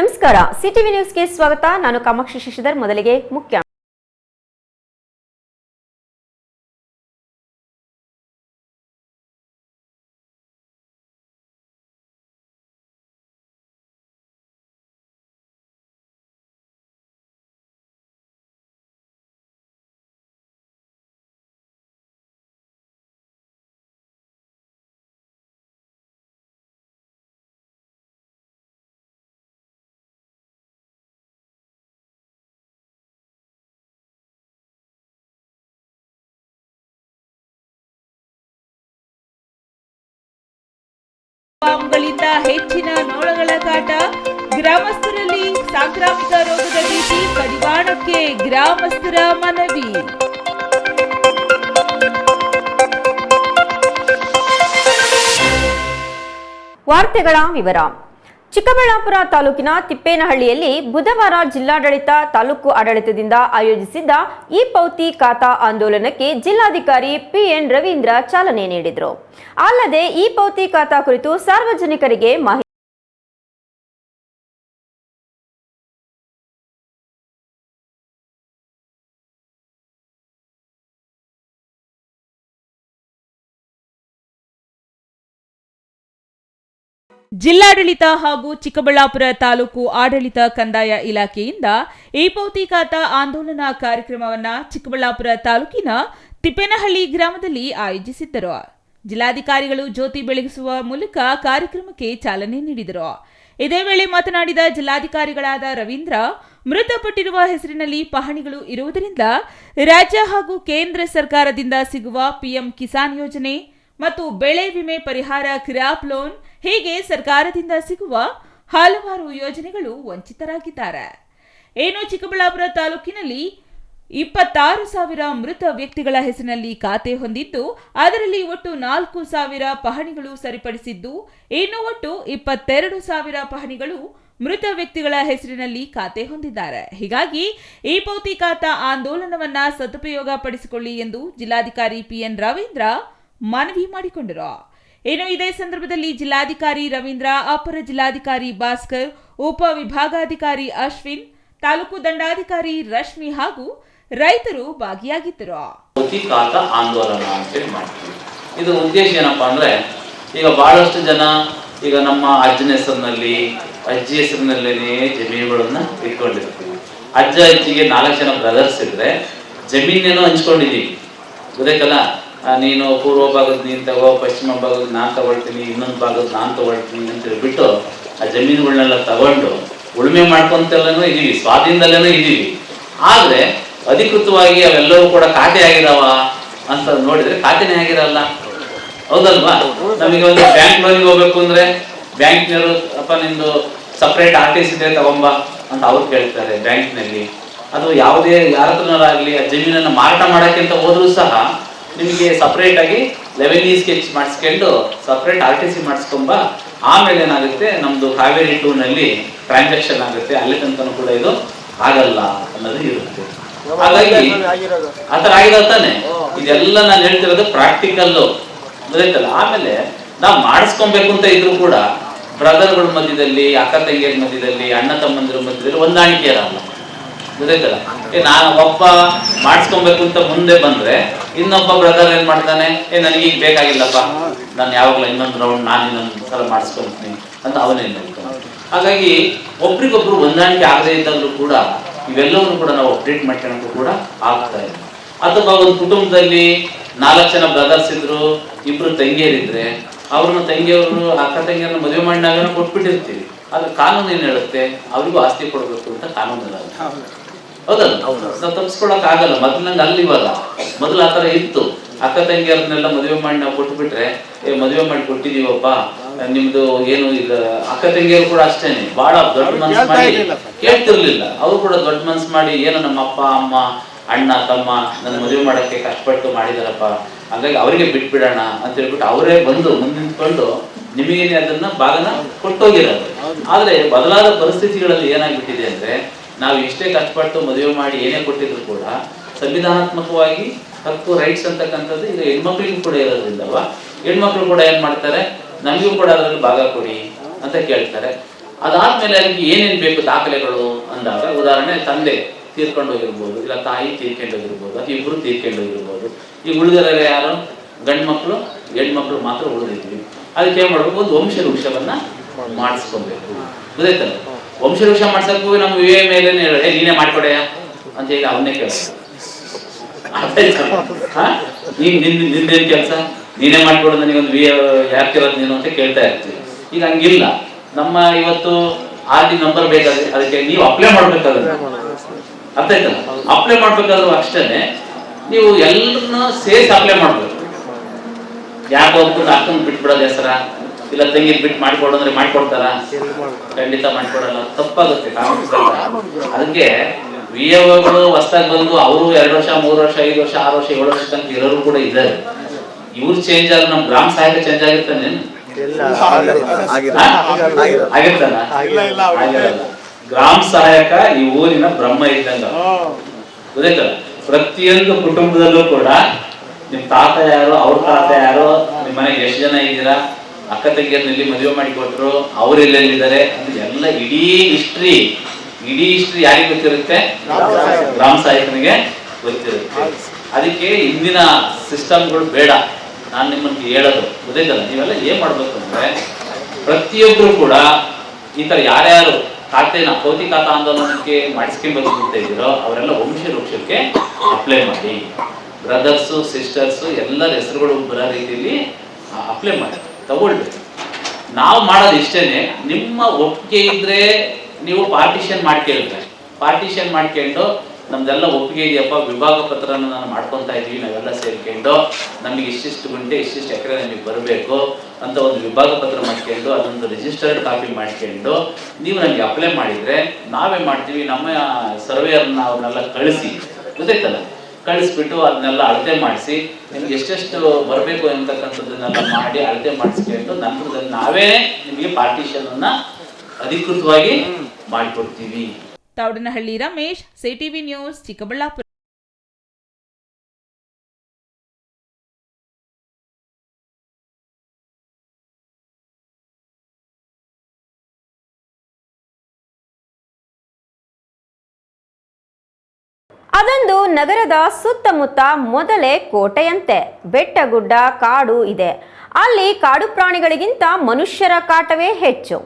ನಮಸ್ಕಾರ, ಸಿಟಿವಿ ನ್ಯೂಸ್ಗೆ ಸ್ವಾಗತ. ನಾನು ಕಾಮಾಕ್ಷಿ ಶಶಿಧರ್. ಮೊದಲಿಗೆ ಮುಖ್ಯ ಪಾಂಗಳಿಂದ ಹೆಚ್ಚಿನ ನೋಳಗಳ ಕಾಟ, ಗ್ರಾಮಸ್ಥರಲ್ಲಿ ಸಾಂಕ್ರಾಮಿಕ ರೋಗದ ಭೀತಿ, ಕಡಿವಾಣಕ್ಕೆ ಗ್ರಾಮಸ್ಥರ ಮನವಿ. ವಾರ್ತೆಗಳ ವಿವರ. ಚಿಕ್ಕಬಳ್ಳಾಪುರ ತಾಲೂಕಿನ ತಿಪ್ಪೇನಹಳ್ಳಿಯಲ್ಲಿ ಬುಧವಾರ ಜಿಲ್ಲಾಡಳಿತ, ತಾಲೂಕು ಆಡಳಿತದಿಂದ ಆಯೋಜಿಸಿದ್ದ ಈ ಪೌತಿ ಖಾತಾ ಆಂದೋಲನಕ್ಕೆ ಜಿಲ್ಲಾಧಿಕಾರಿ ಪಿಎನ್ ರವೀಂದ್ರ ಚಾಲನೆ ನೀಡಿದರು. ಅಲ್ಲದೆ ಈ ಪೌತಿ ಖಾತಾ ಕುರಿತು ಸಾರ್ವಜನಿಕರಿಗೆ ಮಾಹಿತಿ ಜಿಲ್ಲಾಡಳಿತ ಹಾಗೂ ಚಿಕ್ಕಬಳ್ಳಾಪುರ ತಾಲೂಕು ಆಡಳಿತ ಕಂದಾಯ ಇಲಾಖೆಯಿಂದ ಈ ಪೌತಿ ಖಾತಾ ಆಂದೋಲನ ಕಾರ್ಯಕ್ರಮವನ್ನ ಚಿಕ್ಕಬಳ್ಳಾಪುರ ತಾಲೂಕಿನ ತಿಪ್ಪೇನಹಳ್ಳಿ ಗ್ರಾಮದಲ್ಲಿ ಆಯೋಜಿಸಿದ್ದರು. ಜಿಲ್ಲಾಧಿಕಾರಿಗಳು ಜ್ಯೋತಿ ಬೆಳಗಿಸುವ ಮೂಲಕ ಕಾರ್ಯಕ್ರಮಕ್ಕೆ ಚಾಲನೆ ನೀಡಿದರು. ಇದೇ ವೇಳೆ ಮಾತನಾಡಿದ ಜಿಲ್ಲಾಧಿಕಾರಿಗಳಾದ ರವೀಂದ್ರ, ಮೃತಪಟ್ಟಿರುವ ಹೆಸರಿನಲ್ಲಿ ಪಹಣಿಗಳು ಇರುವುದರಿಂದ ರಾಜ್ಯ ಹಾಗೂ ಕೇಂದ್ರ ಸರ್ಕಾರದಿಂದ ಸಿಗುವ ಪಿಎಂ ಕಿಸಾನ್ ಯೋಜನೆ ಮತ್ತು ಬೆಳೆ ವಿಮೆ ಪರಿಹಾರ, ಕ್ರಾಪ್ ಲೋನ್ ಹೀಗೆ ಸರ್ಕಾರದಿಂದ ಸಿಗುವ ಹಲವಾರು ಯೋಜನೆಗಳು ವಂಚಿತರಾಗಿದ್ದಾರೆ. ಚಿಕ್ಕಬಳ್ಳಾಪುರ ತಾಲೂಕಿನಲ್ಲಿ 26,000 ಮೃತ ವ್ಯಕ್ತಿಗಳ ಹೆಸರಿನಲ್ಲಿ ಖಾತೆ ಹೊಂದಿದ್ದು, ಅದರಲ್ಲಿ ಒಟ್ಟು 4,000 ಪಹಣಿಗಳು ಸರಿಪಡಿಸಿದ್ದು, ಇನ್ನು ಒಟ್ಟು 22,000 ಪಹಣಿಗಳು ಮೃತ ವ್ಯಕ್ತಿಗಳ ಹೆಸರಿನಲ್ಲಿ ಖಾತೆ ಹೊಂದಿದ್ದಾರೆ. ಹೀಗಾಗಿ ಈ ಪೌತಿ ಖಾತಾ ಆಂದೋಲನವನ್ನ ಸದುಪಯೋಗ ಪಡಿಸಿಕೊಳ್ಳಿ ಎಂದು ಜಿಲ್ಲಾಧಿಕಾರಿ ಪಿಎನ್ ರವೀಂದ್ರ ಮನವಿ ಮಾಡಿಕೊಂಡರು. ಇದೇ ಸಂದರ್ಭದಲ್ಲಿ ಜಿಲ್ಲಾಧಿಕಾರಿ ರವೀಂದ್ರ, ಅಪರ ಜಿಲ್ಲಾಧಿಕಾರಿ ಭಾಸ್ಕರ್, ಉಪ ವಿಭಾಗಾಧಿಕಾರಿ ಅಶ್ವಿನ್, ತಾಲೂಕು ದಂಡಾಧಿಕಾರಿ ರಶ್ಮಿ ಹಾಗೂ ರೈತರು ಭಾಗಿಯಾಗಿದ್ದರು. ಆಂದೋಲನ ಅಂತ ಮಾಡ್ತೀವಿ. ಇದು ಉದ್ದೇಶ ಏನಪ್ಪಾ ಅಂದ್ರೆ, ಈಗ ಬಹಳಷ್ಟು ಜನ ಈಗ ನಮ್ಮ ಅಜ್ಜನ ಹೆಸರಿನಲ್ಲಿ, ಅಜ್ಜಿ ಹೆಸರಿನಲ್ಲೇ ಜಮೀನುಗಳನ್ನ ಇಟ್ಕೊಂಡಿರ್ತೀವಿ. ಅಜ್ಜ ಅಜ್ಜಿಗೆ 4 ಜನ ಬ್ರದರ್ಸ್ ಇದ್ರೆ ಜಮೀನೇನೋ ಹಂಚ್ಕೊಂಡಿದೀವಿ. ಗೊತ್ತಾಯ್ತಲ್ಲ, ನೀನು ಪೂರ್ವ ಭಾಗದ ನೀನು ತಗೋ, ಪಶ್ಚಿಮ ಭಾಗದ ನಾನು ತಗೊಳ್ತೀನಿ, ಇನ್ನೊಂದು ಭಾಗದ ನಾನು ತಗೊಳ್ತೀನಿ ಅಂತ ಹೇಳ್ಬಿಟ್ಟು ಆ ಜಮೀನುಗಳನ್ನೆಲ್ಲ ತಗೊಂಡು ಉಳುಮೆ ಮಾಡ್ಕೊಂತೆಲ್ಲನೂ ಇದೀವಿ, ಸ್ವಾಧೀನದಲ್ಲೇನೂ ಇದೀವಿ. ಆದ್ರೆ ಅಧಿಕೃತವಾಗಿ ಅವೆಲ್ಲವೂ ಕೂಡ ಖಾತೆ ಆಗಿದಾವ ಅಂತ ನೋಡಿದ್ರೆ ಖಾತೆನೇ ಆಗಿರಲ್ಲ. ಹೌದಲ್ವಾ? ನಮಗೆ ಒಂದು ಬ್ಯಾಂಕ್ ಲೋನಿಗೆ ಹೋಗ್ಬೇಕು ಅಂದ್ರೆ ಬ್ಯಾಂಕ್ನವರು ಅಪ್ಪ ನಿಂದು ಸಪ್ರೇಟ್ RTC ಇದೆ ತಗೊಂಬ ಅಂತ ಅವ್ರು ಕೇಳ್ತಾರೆ ಬ್ಯಾಂಕ್ನಲ್ಲಿ. ಅದು ಯಾವುದೇ ಯಾರ ಹತ್ರನಾರಾಗ್ಲಿ ಆ ಜಮೀನನ್ನು ಮಾರಾಟ ಮಾಡಕ್ಕಿಂತ ಹೋದ್ರೂ ಸಹ ನಿಮಗೆ ಸಪ್ರೇಟ್ ಆಗಿ ರೆವೆನ್ಯೂ ಸ್ಕೆಚ್ ಮಾಡಿಸ್ಕೊಂಡು ಸಪ್ರೇಟ್ RTC ಮಾಡಿಸ್ಕೊಂಬ. ಆಮೇಲೆ ಏನಾಗುತ್ತೆ, ನಮ್ದು ಕಾವೇರಿ 2 ನಲ್ಲಿ ಟ್ರಾನ್ಸಾಕ್ಷನ್ ಆಗುತ್ತೆ, ಅಲ್ಲಿ ತನಕ ಕೂಡ ಇದು ಆಗಲ್ಲ ಅನ್ನೋದು ಇರುತ್ತೆ. ಹಾಗಾಗಿ ಆತರ ಆಗಿರತ್ತಾನೆ. ಇದೆಲ್ಲ ನಾನು ಹೇಳ್ತಿರೋದು ಪ್ರಾಕ್ಟಿಕಲ್ ಗೊತ್ತಲ್ಲ. ಆಮೇಲೆ ನಾವು ಮಾಡಿಸ್ಕೊಬೇಕು ಅಂತ ಇದ್ರು ಕೂಡ ಬ್ರದರ್ಗಳ ಮಧ್ಯದಲ್ಲಿ, ಅಕ್ಕ ತಂಗಿಯರ ಮಧ್ಯದಲ್ಲಿ, ಅಣ್ಣ ತಮ್ಮಂದಿರ ಮಧ್ಯದಲ್ಲಿ ಹೊಂದಾಣಿಕೆ ಇರಲ್ಲ. ಗೊತ್ತಾಯ್ತಲ್ಲ, ನಾನು ಒಬ್ಬ ಮಾಡಿಸ್ಕೊಬೇಕು ಅಂತ ಮುಂದೆ ಬಂದ್ರೆ ಇನ್ನೊಬ್ಬ ಬ್ರದರ್ ಏನ್ ಮಾಡ್ತಾನೆ, ನನಗೆ ಈಗ ಬೇಕಾಗಿಲ್ಲಪ್ಪ, ನಾನು ಯಾವಾಗಲೂ ಇನ್ನೊಂದು ರೌಂಡ್ ನಾನು ಇನ್ನೊಂದು ಸಲ ಮಾಡಿಸ್ಕೊಳ್ತೀನಿ ಅಂತ ಅವನೇನ್ ಹೇಳ್ತಾನೆ. ಹಾಗಾಗಿ ಒಬ್ರಿಗೊಬ್ರು ಹೊಂದಾಣಿಕೆ ಆಗದೆ ಇದ್ದಾಗಲೂ ಕೂಡ ಇವೆಲ್ಲವನ್ನು ಕೂಡ ನಾವು ಅಪ್ಡೇಟ್ ಮಾಡ್ಕೊಳ್ಳೋಕ್ಕೂ ಕೂಡ ಆಗ್ತಾ ಇದೆ. ಅಥವಾ ಒಂದು ಕುಟುಂಬದಲ್ಲಿ 4 ಜನ ಬ್ರದರ್ಸ್ ಇದ್ರು, 2 ತಂಗಿಯರಿದ್ರೆ ಅವ್ರನ್ನ ತಂಗಿಯವರು ಅಕ್ಕ ತಂಗಿಯವ್ರನ್ನ ಮದುವೆ ಮಾಡಿದಾಗ ಕೊಟ್ಬಿಟ್ಟಿರ್ತೀವಿ. ಆದ್ರೆ ಕಾನೂನು ಏನ್ ಹೇಳುತ್ತೆ, ಅವ್ರಿಗೂ ಆಸ್ತಿ ಕೊಡ್ಬೇಕು ಅಂತ ಕಾನೂನು ಇರಲ್ಲ. ಹೌದಲ್ಲ? ನಾವು ತಪ್ಪಿಸ್ಕೊಳಕ್ ಆಗಲ್ಲ. ಮೊದಲಂಗೆ ಅಲ್ಲಿ ಇವಾಗ ಮೊದಲು ಆತರ ಇತ್ತು. ಅಕ್ಕ ತಂಗಿಯವ್ರನ್ನೆಲ್ಲ ಮದುವೆ ಮಾಡಿ ನಾವು ಕೊಟ್ಬಿಟ್ರೆ, ಮದುವೆ ಮಾಡಿ ಕೊಟ್ಟಿದೀವಪ್ಪ, ನಿಮ್ದು ಏನು ಈಗ ಅಕ್ಕ ತಂಗಿಯರು ಕೂಡ ಅಷ್ಟೇನೆ ಬಹಳ ದೊಡ್ಡ ಮನ್ಸು ಮಾಡಿ ಕೇಳ್ತಿರ್ಲಿಲ್ಲ. ಅವ್ರು ಕೂಡ ದೊಡ್ಡ ಮನ್ಸು ಮಾಡಿ, ಏನು ನಮ್ಮ ಅಪ್ಪ ಅಮ್ಮ ಅಣ್ಣ ತಮ್ಮ ನನ್ನ ಮದುವೆ ಮಾಡಕ್ಕೆ ಕಷ್ಟಪಟ್ಟು ಮಾಡಿದಾರಪ್ಪ, ಹಾಗಾಗಿ ಅವರಿಗೆ ಬಿಟ್ಬಿಡೋಣ ಅಂತ ಹೇಳ್ಬಿಟ್ಟು ಅವರೇ ಬಂದು ಮುಂದೆ ನಿಂತ್ಕೊಂಡು ನಿಮಗೇನೆ ಅದನ್ನ ಭಾಗನ ಕೊಟ್ಟೋಗಿರೋದು. ಆದ್ರೆ ಬದಲಾದ ಪರಿಸ್ಥಿತಿಗಳಲ್ಲಿ ಏನಾಗ್ಬಿಟ್ಟಿದೆ ಅಂದ್ರೆ, ನಾವು ಎಷ್ಟೇ ಕಷ್ಟಪಟ್ಟು ಮದುವೆ ಮಾಡಿ ಏನೇ ಕೊಟ್ಟಿದ್ರು ಕೂಡ ಸಂವಿಧಾನಾತ್ಮಕವಾಗಿ ಹಕ್ಕು, ರೈಟ್ಸ್ ಅಂತಕ್ಕಂಥದ್ದು ಈಗ ಹೆಣ್ಮಕ್ಳಿಗೂ ಕೂಡ ಇರೋದ್ರಿಂದಲ್ವಾ, ಹೆಣ್ಮಕ್ಳು ಕೂಡ ಏನ್ ಮಾಡ್ತಾರೆ, ನಮಗೂ ಕೂಡ ಅದರಲ್ಲಿ ಭಾಗ ಕೊಡಿ ಅಂತ ಕೇಳ್ತಾರೆ. ಅದಾದ್ಮೇಲೆ ಅದಕ್ಕೆ ಏನೇನು ಬೇಕು ದಾಖಲೆಗಳು ಅಂದಾಗ, ಉದಾಹರಣೆ ತಂದೆ ತೀರ್ಕೊಂಡೋಗಿರ್ಬೋದು, ಇಲ್ಲ ತಾಯಿ ತೀರ್ಕೊಂಡೋಗಿರ್ಬೋದು, ಅಥವಾ ಇಬ್ಬರು ತೀರ್ಕೊಂಡೋಗಿರ್ಬೋದು. ಈಗ ಉಳಿದರೆ ಯಾರು ಗಂಡು ಮಕ್ಕಳು ಹೆಣ್ಮಕ್ಳು ಮಾತ್ರ ಉಳಿದಿದ್ವಿ. ಅದಕ್ಕೆ ಏನ್ ಮಾಡ್ಬೇಕು, ಒಂದು ವಂಶವೃಕ್ಷವನ್ನ ಮಾಡಿಸ್ಕೊಬೇಕು. ಗೊತ್ತಾಯ್ತಲ್ಲ, ವಂಶವೃಕ್ಷ ಮಾಡ್ಸಕ್ಕೂ ನಮ್ಮ ವಿವೇ ಮೇಲೆ ನೀನೇ ಮಾಡ್ಕೊಡೆಯ ಅಂತ ಹೇಳಿ ಅವನ್ನೇ ಕೇಳ. ನಿಂದೇನ್ ಕೆಲಸ, ನೀನೇ ಮಾಡ್ಕೊಡು, ನನಗೊಂದು ಯಾಕಿರೋದು ನೀನು ಅಂತ ಕೇಳ್ತಾ ಇರ್ತೀವಿ. ಈಗ ಹಂಗಿಲ್ಲ. ನಮ್ಮ ಇವತ್ತು RD ನಂಬರ್ ಬೇಕಾದ್ರೆ ಅದಕ್ಕೆ ನೀವು ಅಪ್ಲೈ ಮಾಡ್ಬೇಕಾದ್ರೆ, ಅರ್ಥ ಆಯ್ತಲ್ಲ, ಅಪ್ಲೈ ಮಾಡ್ಬೇಕಾದ್ರೂ ಅಷ್ಟೇನೆ ನೀವು ಎಲ್ಲರನ್ನ ಸೇರಿಸಿ ಅಪ್ಲೈ ಮಾಡ್ಬೇಕು. ಯಾಕೆ ಹೋಗ್ಬಿಟ್ಟು ಅಕ್ಕಂಗ್ ಬಿಟ್ಬಿಡೋದು ಹೆಸರ, ಇಲ್ಲ ತಂಗಿ ಬಿಟ್ಟು ಮಾಡ್ಕೊಡು ಅಂದ್ರೆ ಮಾಡ್ಕೊಡ್ತಾರ? ಖಂಡಿತ ಮಾಡ್ಕೊಡಲ್ಲ, ತಪ್ಪಾಗುತ್ತೆ. ಅದಕ್ಕೆ VAOಗಳು ಹೊಸದಾಗಿ ಬಂದು ಅವರು 2 ವರ್ಷ 3 ವರ್ಷ 5 ವರ್ಷ 6 ವರ್ಷ 7 ವರ್ಷ ತನಕ ಇರೋರು ಕೂಡ ಇದ್ದಾರೆ. ಇವ್ರು ಚೇಂಜ್ ಆದ್ರೆ ನಮ್ ಗ್ರಾಮ ಸಹಾಯಕ ಚೇಂಜ್ ಆಗಿರ್ತಾನೆ ಆಗಿರ್ತಾನ? ಗ್ರಾಮ ಸಹಾಯಕ ಈ ಊರಿನ ಬ್ರಹ್ಮ ಇದ್ದಂಗ. ಗೊತ್ತಾಯ್ತಲ್ಲ, ಪ್ರತಿಯೊಂದು ಕುಟುಂಬದಲ್ಲೂ ಕೂಡ ನಿಮ್ ತಾತ ಯಾರು, ಅವ್ರ ತಾತ ಯಾರು, ನಿಮ್ ಮನೆಗೆ ಎಷ್ಟು ಜನ ಇದ್ದೀರಾ, ಅಕ್ಕ ತಂಗಿಯರ್ನಲ್ಲಿ ಮದುವೆ ಮಾಡಿ ಕೊಟ್ರು, ಅವ್ರು ಎಲ್ಲೆಲ್ಲಿದ್ದಾರೆ ಅಂತ ಎಲ್ಲ ಇಡೀ ಹಿಸ್ಟ್ರಿ ಯಾರಿಗೆ ಗೊತ್ತಿರುತ್ತೆ? ಗ್ರಾಮ ಸಹಾಯಕನಿಗೆ ಗೊತ್ತಿರುತ್ತೆ. ಅದಕ್ಕೆ ಇಂದಿನ ಸಿಸ್ಟಮ್ಗಳು ಬೇಡ. ನಾನು ನಿಮ್ಮನ್ನು ಹೇಳೋದು ಗೊತ್ತಿದ್ದಲ್ಲ, ನೀವೆಲ್ಲ ಏನ್ ಮಾಡ್ಬೇಕು ಅಂದ್ರೆ, ಪ್ರತಿಯೊಬ್ರು ಕೂಡ ಈ ತರ ಯಾರ್ಯಾರು ಖಾತೆನ ಪೌತಿ ಖಾತಾ ಆಂದೋಲನಕ್ಕೆ ಮಾಡಿಸ್ಕೊಂಡ್ಬಂತ ಇದ್ದೀರೋ ಅವರೆಲ್ಲ ವಂಶವೃಕ್ಷಕ್ಕೆ ಅಪ್ಲೈ ಮಾಡಿ. ಬ್ರದರ್ಸು ಸಿಸ್ಟರ್ಸು ಎಲ್ಲರ ಹೆಸರುಗಳು ಬರೋ ರೀತಿಯಲ್ಲಿ ಅಪ್ಲೈ ಮಾಡಿ ತಗೊಳ್ಬೇಕು. ನಾವು ಮಾಡೋದು ಇಷ್ಟೇನೆ, ನಿಮ್ಮ ಒಪ್ಪಿಗೆ ಇದ್ರೆ ನೀವು ಪಾರ್ಟಿಷನ್ ಮಾಡ್ಕೊಳ್ಬೇಕು. ಪಾರ್ಟಿಷನ್ ಮಾಡ್ಕೊಂಡು ನಮ್ದೆಲ್ಲ ಒಪ್ಪಿಗೆ ಇದೆಯಪ್ಪ, ವಿಭಾಗ ಪತ್ರನ ನಾನು ಮಾಡ್ಕೊತಾ ಇದೀವಿ, ನಾವೆಲ್ಲ ಸೇರ್ಕೊಂಡು ನಮಗೆ ಇಷ್ಟಿಷ್ಟು ಗುಂಟೆ ಇಷ್ಟಿಷ್ಟು ಎಕರೆ ನಮಗೆ ಬರಬೇಕು ಅಂತ ಒಂದು ವಿಭಾಗ ಪತ್ರ ಮಾಡ್ಕೊಂಡು ಅದೊಂದು ರಿಜಿಸ್ಟರ್ಡ್ ಕಾಪಿ ಮಾಡ್ಕೊಂಡು ನೀವು ನಮಗೆ ಅಪ್ಲೈ ಮಾಡಿದ್ರೆ ನಾವೇನ್ ಮಾಡ್ತೀವಿ, ನಮ್ಮ ಸರ್ವೇಯರ್ನ ಅವ್ರನ್ನೆಲ್ಲ ಕಳಿಸಿ, ಗೊತ್ತಾಯ್ತಲ್ಲ, ಕಳಿಸ್ಬಿಟ್ಟು ಅದನ್ನೆಲ್ಲ ಅಳತೆ ಮಾಡಿಸಿ ನಿಮ್ಗೆ ಎಷ್ಟೆಷ್ಟು ಬರಬೇಕು ಅಂತಕ್ಕಂಥದ್ದನ್ನೆಲ್ಲ ಮಾಡಿ ಅಳತೆ ಮಾಡಿಸ್ಕೊಂಡು ನಂತರದಲ್ಲಿ ನಾವೇ ನಿಮಗೆ ಪಾರ್ಟಿಷನ್ ಅನ್ನ ಅಧಿಕೃತವಾಗಿ ಮಾಡಿಕೊಡ್ತೀವಿ. Thoudanahalli Ramesh, CTV news, Chikkaballapur. ಅದೊಂದು ನಗರದ ಸುತ್ತಮುತ್ತ ಮೊದಲೇ ಕೋಟೆಯಂತೆ ಬೆಟ್ಟಗುಡ್ಡ ಕಾಡು ಇದೆ. ಅಲ್ಲಿ ಕಾಡು ಪ್ರಾಣಿಗಳಿಗಿಂತ ಮನುಷ್ಯರ ಕಾಟವೇ ಹೆಚ್ಚು.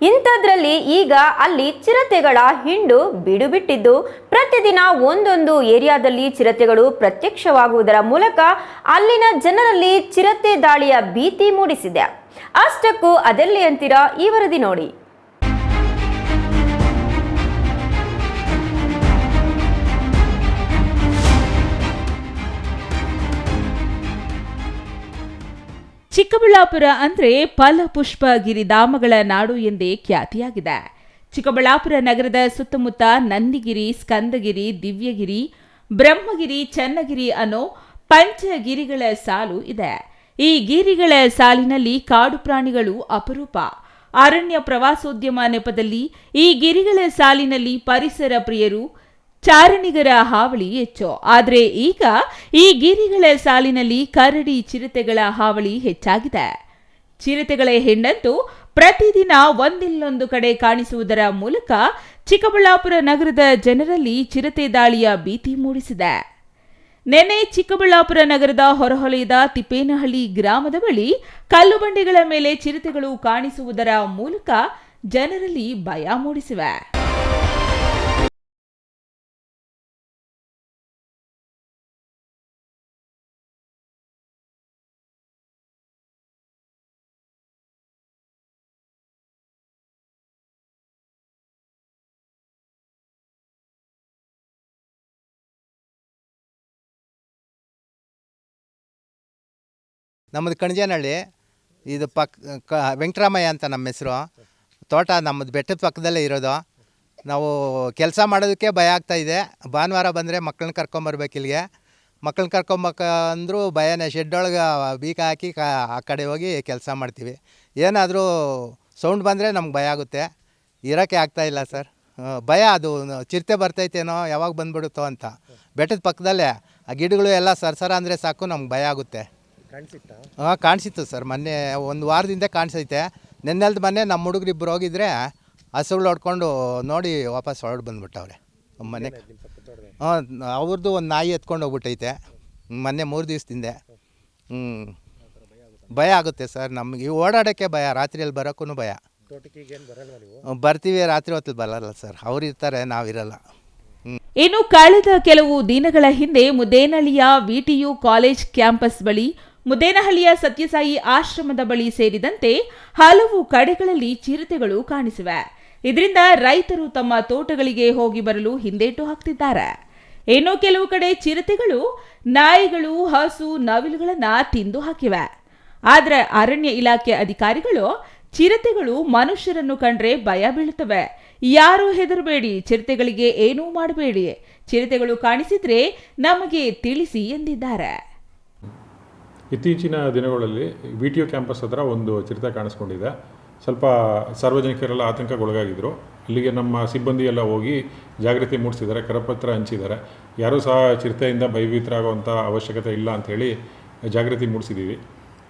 ಇಂಥದ್ರಲ್ಲಿ ಈಗ ಅಲ್ಲಿ ಚಿರತೆಗಳ ಹಿಂಡು ಬಿಡುಬಿಟ್ಟಿದ್ದು, ಪ್ರತಿದಿನ ಒಂದೊಂದು ಏರಿಯಾದಲ್ಲಿ ಚಿರತೆಗಳು ಪ್ರತ್ಯಕ್ಷವಾಗುವುದರ ಮೂಲಕ ಅಲ್ಲಿನ ಜನರಲ್ಲಿ ಚಿರತೆ ದಾಳಿಯ ಭೀತಿ ಮೂಡಿಸಿದೆ. ಅಷ್ಟಕ್ಕೂ ಅದೆಲ್ಲಿ ಅಂತೀರಾ? ಈ ವರದಿ ನೋಡಿ. ಚಿಕ್ಕಬಳ್ಳಾಪುರ ಅಂದ್ರೆ ಫಲಪುಷ್ಪ ಗಿರಿಧಾಮಗಳ ನಾಡು ಎಂದೇ ಖ್ಯಾತಿಯಾಗಿದೆ. ಚಿಕ್ಕಬಳ್ಳಾಪುರ ನಗರದ ಸುತ್ತಮುತ್ತ ನಂದಿಗಿರಿ, ಸ್ಕಂದಗಿರಿ, ದಿವ್ಯಗಿರಿ, ಬ್ರಹ್ಮಗಿರಿ, ಚನ್ನಗಿರಿ ಅನ್ನೋ ಪಂಚಗಿರಿಗಳ ಸಾಲು ಇದೆ. ಈ ಗಿರಿಗಳ ಸಾಲಿನಲ್ಲಿ ಕಾಡು ಪ್ರಾಣಿಗಳು ಅಪರೂಪ. ಅರಣ್ಯ ಪ್ರವಾಸೋದ್ಯಮ ನೆಪದಲ್ಲಿ ಈ ಗಿರಿಗಳ ಸಾಲಿನಲ್ಲಿ ಪರಿಸರ ಪ್ರಿಯರು, ಚಾರಣಿಗರ ಹಾವಳಿ ಹೆಚ್ಚು. ಆದರೆ ಈಗ ಈ ಗಿರಿಗಳ ಸಾಲಿನಲ್ಲಿ ಕರಡಿ, ಚಿರತೆಗಳ ಹಾವಳಿ ಹೆಚ್ಚಾಗಿದೆ. ಚಿರತೆಗಳ ಹೆಣ್ಣಂತೂ ಪ್ರತಿದಿನ ಒಂದಿಲ್ಲೊಂದು ಕಡೆ ಕಾಣಿಸುವುದರ ಮೂಲಕ ಚಿಕ್ಕಬಳ್ಳಾಪುರ ನಗರದ ಜನರಲ್ಲಿ ಚಿರತೆ ದಾಳಿಯ ಭೀತಿ ಮೂಡಿಸಿದೆ. ನೆನ್ನೆ ಚಿಕ್ಕಬಳ್ಳಾಪುರ ನಗರದ ಹೊರವಲಯದ ತಿಪ್ಪೇನಹಳ್ಳಿ ಗ್ರಾಮದ ಬಳಿ ಕಲ್ಲು ಬಂಡೆಗಳ ಮೇಲೆ ಚಿರತೆಗಳು ಕಾಣಿಸುವುದರ ಮೂಲಕ ಜನರಲ್ಲಿ ಭಯ ಮೂಡಿಸಿವೆ. ನಮ್ಮದು ಕಣಜೇನಹಳ್ಳಿ, ಇದು ವೆಂಕಟರಾಮಯ್ಯ ಅಂತ ನಮ್ಮ ಹೆಸರು. ತೋಟ ನಮ್ಮದು ಬೆಟ್ಟದ ಪಕ್ಕದಲ್ಲೇ ಇರೋದು. ನಾವು ಕೆಲಸ ಮಾಡೋದಕ್ಕೆ ಭಯ ಆಗ್ತಾಯಿದೆ. ಭಾನುವಾರ ಬಂದರೆ ಮಕ್ಕಳನ್ನ ಕರ್ಕೊಂಬರ್ಬೇಕು ಇಲ್ಲಿಗೆ. ಮಕ್ಕಳನ್ನ ಕರ್ಕೊಂಬಂದ್ರೂ ಭಯನೇ. ಶೆಡ್ಡೊಳಗೆ ಬೀಗ ಹಾಕಿ ಆ ಕಡೆ ಹೋಗಿ ಕೆಲಸ ಮಾಡ್ತೀವಿ. ಏನಾದರೂ ಸೌಂಡ್ ಬಂದರೆ ನಮ್ಗೆ ಭಯ ಆಗುತ್ತೆ, ಇರೋಕ್ಕೆ ಆಗ್ತಾಯಿಲ್ಲ ಸರ್. ಭಯ, ಅದು ಚಿರತೆ ಬರ್ತೈತೇನೋ, ಯಾವಾಗ ಬಂದುಬಿಡುತ್ತೋ ಅಂತ. ಬೆಟ್ಟದ ಪಕ್ಕದಲ್ಲೇ ಆ ಗಿಡಗಳು ಎಲ್ಲ ಸರ್ಸರ ಅಂದರೆ ಸಾಕು, ನಮ್ಗೆ ಭಯ ಆಗುತ್ತೆ. ಕಾಣಿಸಿತ್ತು ಸರ್, ಮೊನ್ನೆ 1 ವಾರದಿಂದ ಕಾಣಿಸೈತೆ. ನೆನ್ನೆಲ್ದು ಮೊನ್ನೆ ನಮ್ಮ ಹುಡುಗರಿಬ್ಬರು ಹೋಗಿದ್ರೆ ಹಸುಗಳು ಹೊಡ್ಕೊಂಡು ನೋಡಿ ವಾಪಸ್ ಹೊರಡು ಬಂದುಬಿಟ್ಟವ್ರೆ ಮನೆ. ಅವ್ರದ್ದು ಒಂದು ನಾಯಿ ಎತ್ಕೊಂಡು ಹೋಗ್ಬಿಟ್ಟೈತೆ ಮೊನ್ನೆ 3 ದಿವಸದಿಂದ. ಭಯ ಆಗುತ್ತೆ ಸರ್ ನಮಗೆ, ಓಡಾಡೋಕ್ಕೆ ಭಯ, ರಾತ್ರಿಯಲ್ಲಿ ಬರೋಕ್ಕೂ ಭಯ. ಬರ್ತೀವಿ, ರಾತ್ರಿ ಹೊತ್ತಲ್ಲಿ ಬರಲ್ಲ ಸರ್, ಅವ್ರು ಇರ್ತಾರೆ, ನಾವಿರಲ್ಲ. ಇನ್ನು ಕಳೆದ ಕೆಲವು ದಿನಗಳ ಹಿಂದೆ ಮುದ್ದೇನಹಳ್ಳಿಯ ವಿಟಿಯು ಕಾಲೇಜ್ ಕ್ಯಾಂಪಸ್ ಬಳಿ, ಮುದ್ದೇನಹಳ್ಳಿಯ ಸತ್ಯಸಾಯಿ ಆಶ್ರಮದ ಬಳಿ ಸೇರಿದಂತೆ ಹಲವು ಕಡೆಗಳಲ್ಲಿ ಚಿರತೆಗಳು ಕಾಣಿಸಿವೆ. ಇದರಿಂದ ರೈತರು ತಮ್ಮ ತೋಟಗಳಿಗೆ ಹೋಗಿ ಬರಲು ಹಿಂದೇಟು ಹಾಕ್ತಿದ್ದಾರೆ. ಇನ್ನು ಕೆಲವು ಕಡೆ ಚಿರತೆಗಳು ನಾಯಿಗಳು, ಹಸು, ನವಿಲುಗಳನ್ನ ತಿಂದು ಹಾಕಿವೆ. ಆದರೆ ಅರಣ್ಯ ಇಲಾಖೆ ಅಧಿಕಾರಿಗಳು ಚಿರತೆಗಳು ಮನುಷ್ಯರನ್ನು ಕಂಡ್ರೆ ಭಯ ಬೀಳುತ್ತವೆ, ಯಾರೂ ಹೆದರಬೇಡಿ, ಚಿರತೆಗಳಿಗೆ ಏನೂ ಮಾಡಬೇಡಿ, ಚಿರತೆಗಳು ಕಾಣಿಸಿದ್ರೆ ನಮಗೆ ತಿಳಿಸಿ ಎಂದಿದ್ದಾರೆ. ಇತ್ತೀಚಿನ ದಿನಗಳಲ್ಲಿ ವಿಟಿಯು ಕ್ಯಾಂಪಸ್ ಹತ್ರ ಒಂದು ಚಿರತೆ ಕಾಣಿಸ್ಕೊಂಡಿದೆ. ಸ್ವಲ್ಪ ಸಾರ್ವಜನಿಕರೆಲ್ಲ ಆತಂಕಗೊಳಗಾಗಿದ್ದರು. ಅಲ್ಲಿಗೆ ನಮ್ಮ ಸಿಬ್ಬಂದಿ ಎಲ್ಲ ಹೋಗಿ ಜಾಗೃತಿ ಮೂಡಿಸಿದ್ದಾರೆ, ಕರಪತ್ರ ಹಂಚಿದ್ದಾರೆ. ಯಾರೂ ಸಹ ಚಿರತೆಯಿಂದ ಭಯಭೀತರಾಗುವಂಥ ಅವಶ್ಯಕತೆ ಇಲ್ಲ ಅಂಥೇಳಿ ಜಾಗೃತಿ ಮೂಡಿಸಿದ್ದೀವಿ.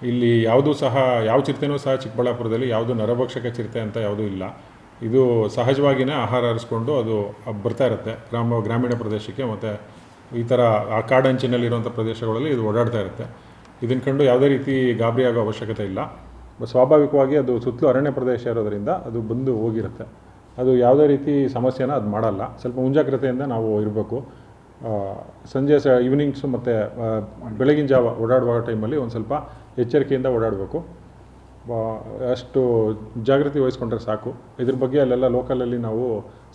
ಇಲ್ಲಿ ಯಾವುದೂ ಸಹ ಯಾವ ಚಿರತೆನೂ ಸಹ ಚಿಕ್ಕಬಳ್ಳಾಪುರದಲ್ಲಿ ಯಾವುದು ನರಭಕ್ಷಕ ಚಿರತೆ ಅಂತ ಯಾವುದೂ ಇಲ್ಲ. ಇದು ಸಹಜವಾಗಿಯೇ ಆಹಾರ ಅರಿಸ್ಕೊಂಡು ಅದು ಬರ್ತಾ ಇರುತ್ತೆ ಗ್ರಾಮೀಣ ಪ್ರದೇಶಕ್ಕೆ, ಮತ್ತು ಈ ಥರ ಆ ಕಾಡಂಚಿನಲ್ಲಿರುವಂಥ ಪ್ರದೇಶಗಳಲ್ಲಿ ಇದು ಓಡಾಡ್ತಾ ಇರುತ್ತೆ. ಇದನ್ನು ಕಂಡು ಯಾವುದೇ ರೀತಿ ಗಾಬರಿ ಆಗೋ ಅವಶ್ಯಕತೆ ಇಲ್ಲ. ಸ್ವಾಭಾವಿಕವಾಗಿ ಅದು ಸುತ್ತಲೂ ಅರಣ್ಯ ಪ್ರದೇಶ ಇರೋದರಿಂದ ಅದು ಬಂದು ಹೋಗಿರುತ್ತೆ. ಅದು ಯಾವುದೇ ರೀತಿ ಸಮಸ್ಯೆನ ಅದು ಮಾಡಲ್ಲ. ಸ್ವಲ್ಪ ಮುಂಜಾಗ್ರತೆಯಿಂದ ನಾವು ಇರಬೇಕು. ಸಂಜೆ ಈವ್ನಿಂಗ್ಸು ಮತ್ತು ಬೆಳಗಿನ ಜಾವ ಓಡಾಡುವ ಟೈಮಲ್ಲಿ ಒಂದು ಸ್ವಲ್ಪ ಎಚ್ಚರಿಕೆಯಿಂದ ಓಡಾಡಬೇಕು. ಅಷ್ಟು ಜಾಗೃತಿ ವಹಿಸ್ಕೊಂಡ್ರೆ ಸಾಕು. ಇದ್ರ ಬಗ್ಗೆ ಅಲ್ಲೆಲ್ಲ ಲೋಕಲಲ್ಲಿ ನಾವು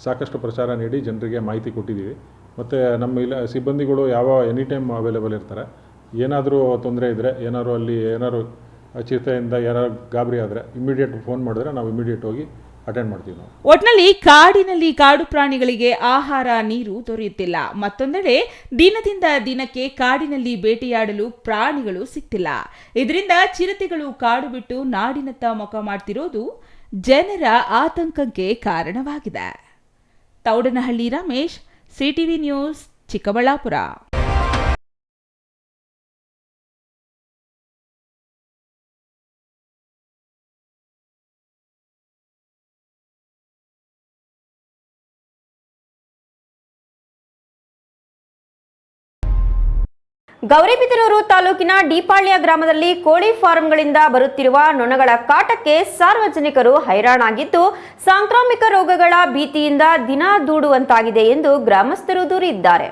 ಸಾಕಷ್ಟು ಪ್ರಚಾರ ನೀಡಿ ಜನರಿಗೆ ಮಾಹಿತಿ ಕೊಟ್ಟಿದ್ದೀವಿ. ಮತ್ತು ನಮ್ಮ ಸಿಬ್ಬಂದಿಗಳು ಎನಿ ಟೈಮ್ ಅವೈಲೇಬಲ್ ಇರ್ತಾರೆ. ಏನಾದರೂ ತೊಂದರೆ ಇದ್ದರೆ, ಏನಾದ್ರು ಚಿರತೆಯಿಂದ ಯಾರು ಗಾಬರಿ ಆದರೆ ಇಮಿಡಿಯೇಟ್ ಫೋನ್ ಮಾಡಿದ್ರೆ ನಾವು ಇಮಿಡಿಯೇಟ್ ಹೋಗಿ ಅಟೆಂಡ್ ಮಾಡ್ತೀವಿ. ನಾವು ಒಟ್ನಲ್ಲಿ ಕಾಡಿನಲ್ಲಿ ಕಾಡು ಪ್ರಾಣಿಗಳಿಗೆ ಆಹಾರ, ನೀರು ದೊರೆಯುತ್ತಿಲ್ಲ. ಮತ್ತೊಂದೆಡೆ ದಿನದಿಂದ ದಿನಕ್ಕೆ ಕಾಡಿನಲ್ಲಿ ಬೇಟೆಯಾಡಲು ಪ್ರಾಣಿಗಳು ಸಿಗ್ತಿಲ್ಲ. ಇದರಿಂದ ಚಿರತೆಗಳು ಕಾಡು ಬಿಟ್ಟು ನಾಡಿನತ್ತ ಮುಖ ಮಾಡ್ತಿರೋದು ಜನರ ಆತಂಕಕ್ಕೆ ಕಾರಣವಾಗಿದೆ. Thoudanahalli Ramesh, CTV news, Chikkaballapur. ಗೌರಿಬಿದನೂರು ತಾಲೂಕಿನ ಡಿಪಾಳ್ಯ ಗ್ರಾಮದಲ್ಲಿ ಕೋಳಿ ಫಾರಂಗಳಿಂದ ಬರುತ್ತಿರುವ ನೊಣಗಳ ಕಾಟಕ್ಕೆ ಸಾರ್ವಜನಿಕರು ಹೈರಾಣಾಗಿದ್ದು, ಸಾಂಕ್ರಾಮಿಕ ರೋಗಗಳ ಭೀತಿಯಿಂದ ದಿನ ದೂಡುವಂತಾಗಿದೆ ಎಂದು ಗ್ರಾಮಸ್ಥರು ದೂರಿದ್ದಾರೆ.